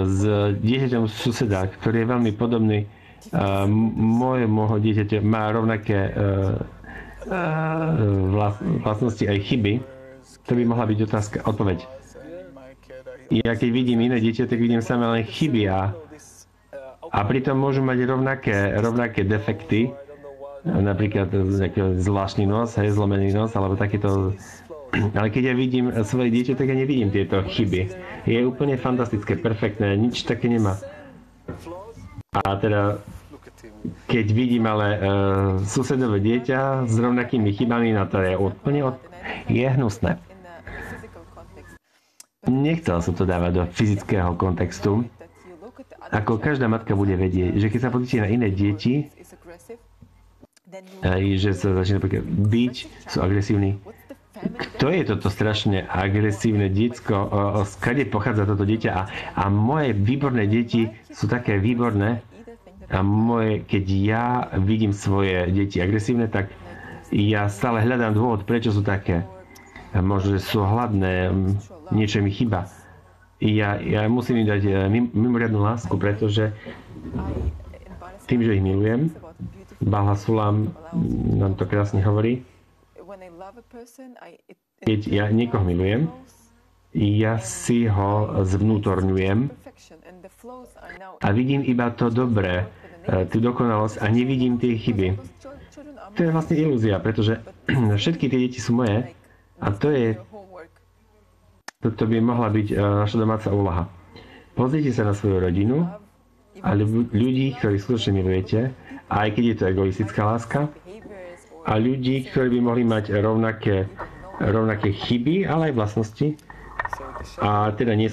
s dieťaťom suseda, ktorý je veľmi podobný môjmu dieťaťu. Má rovnaké vlastnosti aj chyby. To by mohla byť odpoveď. Ja keď vidím iné dieťa, tak vidím samé len chyby a pritom môžu mať rovnaké defekty, napríklad zvláštny nos, zlomený nos, alebo takéto. Ale keď ja vidím svoje dieťa, tak ja nevidím tieto chyby. Je úplne fantastické, perfektné, nič také nemá. A teda, keď vidím ale susedové dieťa s rovnakými chybami, na to je úplne hnusné. Nechcel som to dávať do fyzického kontextu. Ako každá matka bude vedieť, že keď sa pozrite na iné deti, že sa začína byť, sú agresívni. Kto je toto strašne agresívne decko? Skade pochádza toto dieťa? A moje výborné deti sú také výborné. A keď ja vidím svoje deti agresívne, tak ja stále hľadám dôvod, prečo sú také. Možno, že sú hladné, niečo mi chýba. Ja musím im dať mimoriadnu lásku, pretože tým, že ich milujem, Báha Sulam nám to krásne hovorí, keď ja niekoho milujem, ja si ho zvnútorňujem a vidím iba to dobré, tú dokonalosť a nevidím tie chyby. To je vlastne ilúzia, pretože všetky tie deti sú moje a toto by mohla byť naša domáca úloha. Pozrite sa na svoju rodinu a ľudí, ktorých skutočne milujete, aj keď je to egoistická láska, a ľudí, ktorí by mohli mať rovnaké chyby, ale aj vlastnosti, a teda nie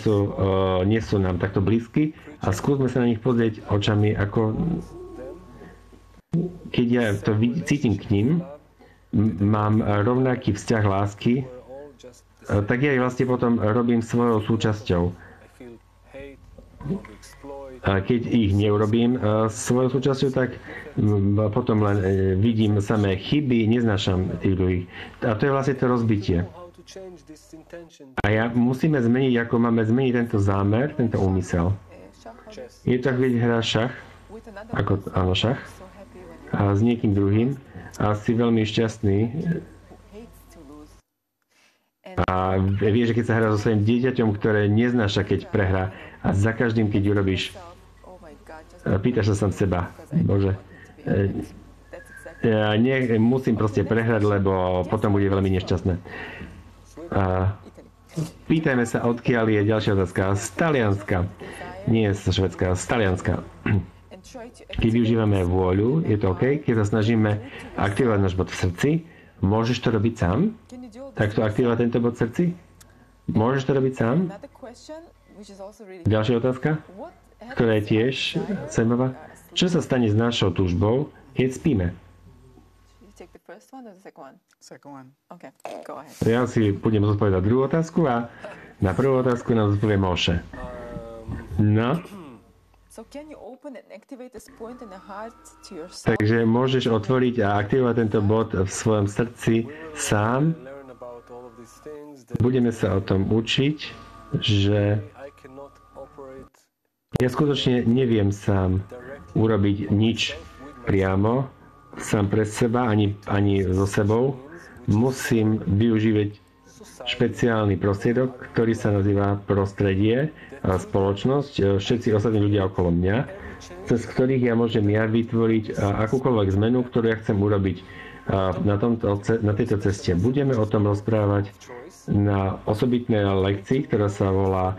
sú nám takto blízky, a skúsme sa na nich pozrieť očami, ako keď ja to cítim k ním, mám rovnaký vzťah lásky, tak ja ich vlastne potom robím svojou súčasťou. A keď ich neurobím svojou súčasťou, tak potom len vidím samé chyby, neznášam tých druhých. A to je vlastne to rozbitie. A musíme zmeniť, ako máme zmeniť tento zámer, tento úmysel. Je to, keď hrá šach, áno, šach, a s niekým druhým, a si veľmi šťastný. A vie, že keď sa hrá so svojím dieťaťom, ktoré neznáša, keď prehrá, a za každým, keď urobíš, pýtaš sa sám seba, Bože, ja musím proste prehrať, lebo potom bude veľmi nešťastné. Pýtajme sa, odkiaľ je ďalšia otázka. Z Talianska. Nie z Švédska, z Talianska. Keď využívame vôľu, je to OK. Keď sa snažíme aktivovať náš bod v srdci, môžeš to robiť sám? Takto aktivovať tento bod v srdci? Môžeš to robiť sám? Ďalšia otázka, ktorá je tiež zaujímavá. Čo sa stane s našou túžbou, keď spíme? Ja si budem zodpovedať druhú otázku a na prvú otázku nám zodpovie Moše. No. Takže môžeš otvoriť a aktivovať tento bod v svojom srdci sám. Budeme sa o tom učiť, že ja skutočne neviem sám urobiť nič priamo, sám pre seba, ani so sebou. Musím využívať špeciálny prostriedok, ktorý sa nazýva prostredie a spoločnosť, všetci ostatní ľudia okolo mňa, cez ktorých ja môžem vytvoriť akúkoľvek zmenu, ktorú ja chcem urobiť na tejto ceste. Budeme o tom rozprávať na osobitnej lekcii, ktorá sa volá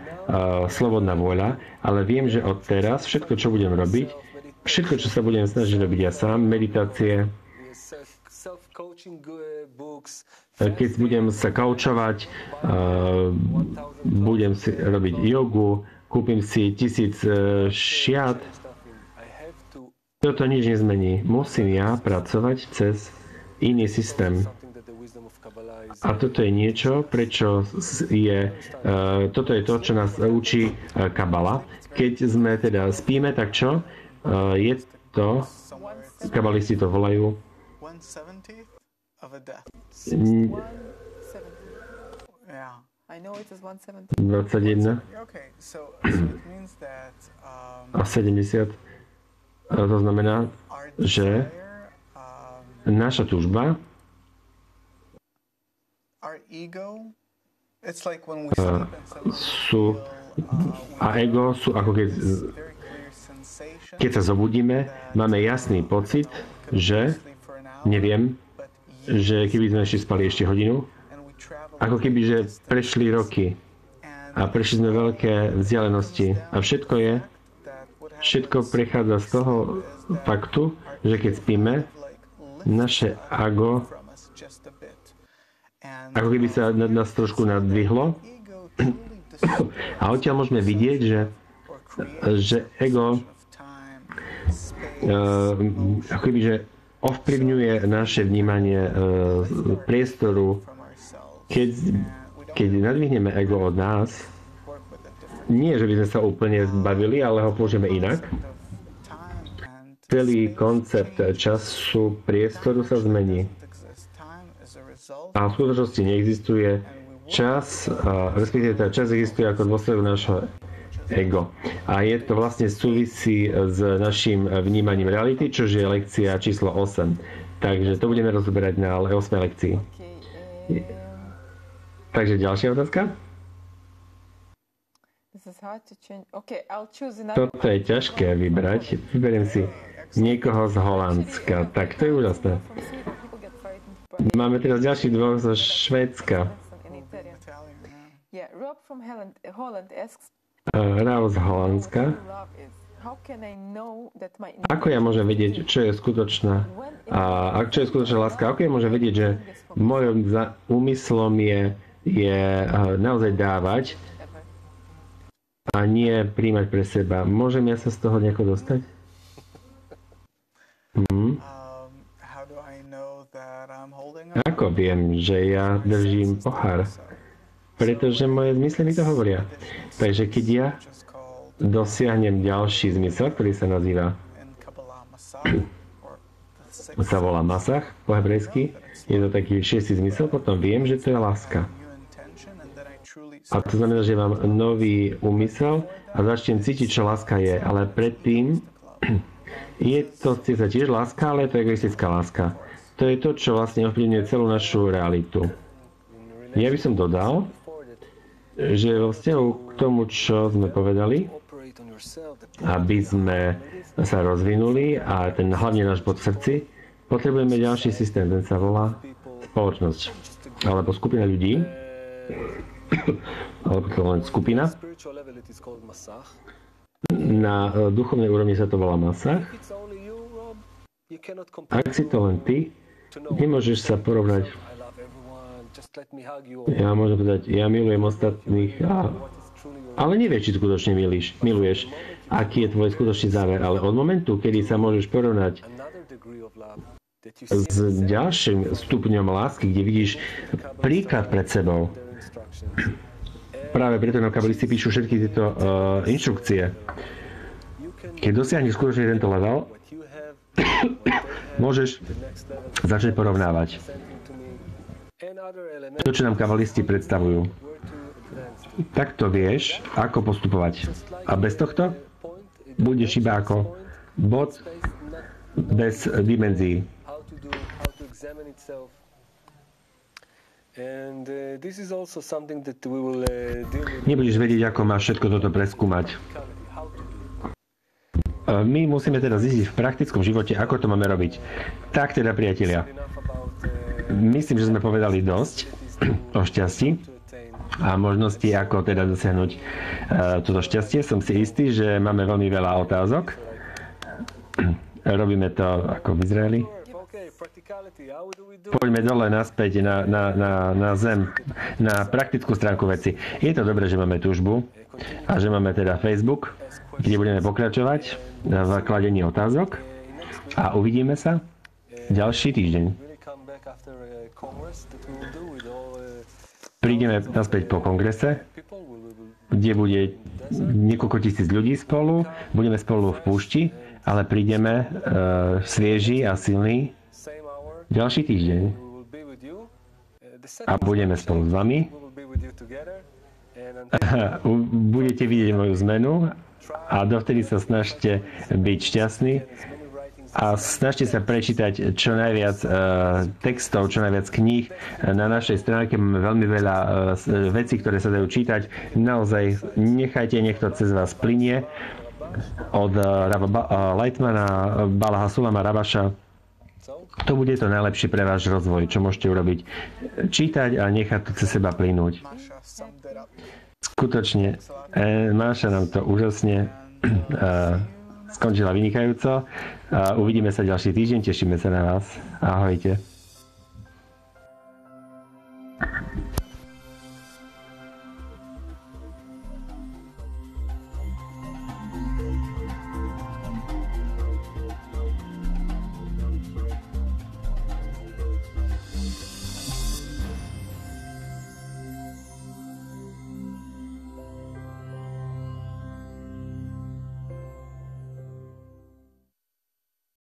Slobodná vôľa, ale viem, že od teraz všetko, čo budem robiť, všetko, čo sa budem snažiť robiť ja sám, meditácie, keď budem sa kaučovať, budem si robiť jogu, kúpim si 1000 šiat, toto nič nezmení. Musím ja pracovať cez iný systém. A toto je niečo, toto je to, čo nás učí Kabala. Keď sme teda spíme, tak čo? Je to, kabalisti to volajú, Mm, 21 a 70. To znamená, že naša túžba sú a ego sú ako keď sa zobudíme, máme jasný pocit, že neviem, že keby sme ešte spali ešte hodinu, ako keby, že prešli roky a prešli sme veľké vzdialenosti a všetko prechádza z toho faktu, že keď spíme, naše ego ako keby sa nad nás trošku nadvihlo a odtiaľ môžeme vidieť, že ego ako keby, že ovplyvňuje naše vnímanie priestoru. Keď nadvihneme ego od nás, nie, že by sme sa úplne zbavili, ale ho použijeme inak. Celý koncept času, priestoru sa zmení. A v skutočnosti neexistuje čas, respektíve ten čas existuje ako dôsledok nášho ego. A je to vlastne súvisí s našim vnímaním reality, čo je lekcia číslo 8. Takže to budeme rozoberať na 8. lekcii. Takže ďalšia otázka. Toto je ťažké vybrať. Vyberiem si niekoho z Holandska. Tak to je úžasné. Máme teraz ďalších dvoch zo Švédska. Rao z Holandska. Ako ja môžem vedieť, čo je skutočná láska? Ako ja môžem vedieť, že mojom úmyslom je naozaj dávať a nie príjmať pre seba? Môžem ja sa z toho nejako dostať? Ako viem, že ja držím pohár? Pretože moje zmysly mi to hovoria. Takže keď ja dosiahnem ďalší zmysel, ktorý sa nazýva sa volá masach po hebrejsky, je to taký šiestý zmysel, potom viem, že to je láska. A to znamená, že mám nový úmysel a začnem cítiť, čo láska je. Ale predtým je to tiež láska, ale je to egoistická láska. To je to, čo vlastne ovplyvňuje celú našu realitu. Ja by som dodal, že vo vzťahu k tomu, čo sme povedali, aby sme sa rozvinuli a ten hlavne náš bod v srdci, potrebujeme ďalší systém, ten sa volá spoločnosť. Alebo skupina ľudí, alebo to len skupina. Na duchovnej úrovni sa to volá masach. Ak si to len ty, nemôžeš sa porovnať. Ja môžem povedať, ja milujem ostatných, ale nevieš, či skutočne miluješ, aký je tvoj skutočný záver. Ale od momentu, kedy sa môžeš porovnať s ďalším stupňom lásky, kde vidíš príklad pred sebou, práve preto nám kabalisti píšu všetky tieto inštrukcie. Keď dosiahneš skutočne tento level, môžeš začať porovnávať to, čo nám kabalisti predstavujú. Takto vieš, ako postupovať. A bez tohto budeš iba ako bod bez dimenzií. Nebudeš vedieť, ako máš všetko toto preskúmať. My musíme teda zistiť v praktickom živote, ako to máme robiť. Tak teda, priatelia, myslím, že sme povedali dosť o šťastí a možnosti, ako teda dosiahnuť toto šťastie. Som si istý, že máme veľmi veľa otázok. Robíme to ako v Izraeli. Poďme dole naspäť na zem, na praktickú stránku veci. Je to dobré, že máme túžbu a že máme teda Facebook, kde budeme pokračovať v kladení otázok a uvidíme sa ďalší týždeň. Prídeme naspäť po kongrese, kde bude niekoľko tisíc ľudí spolu, budeme spolu v púšti, ale prídeme svieži a silní ďalší týždeň a budeme spolu s vami. Budete vidieť moju zmenu a dovtedy sa snažte byť šťastní a snažte sa prečítať čo najviac textov, čo najviac kníh. Na našej stránke máme veľmi veľa vecí, ktoré sa dajú čítať. Naozaj nechajte, nech to cez vás plynie. Od Rava Lightmana, Balaha Sulama Rabaša. To bude to najlepšie pre váš rozvoj, čo môžete urobiť. Čítať a nechať to cez seba plynúť. Skutočne, Máša nám to úžasne skončila vynikajúco. Uvidíme sa ďalší týždeň, tešíme sa na vás. Ahojte.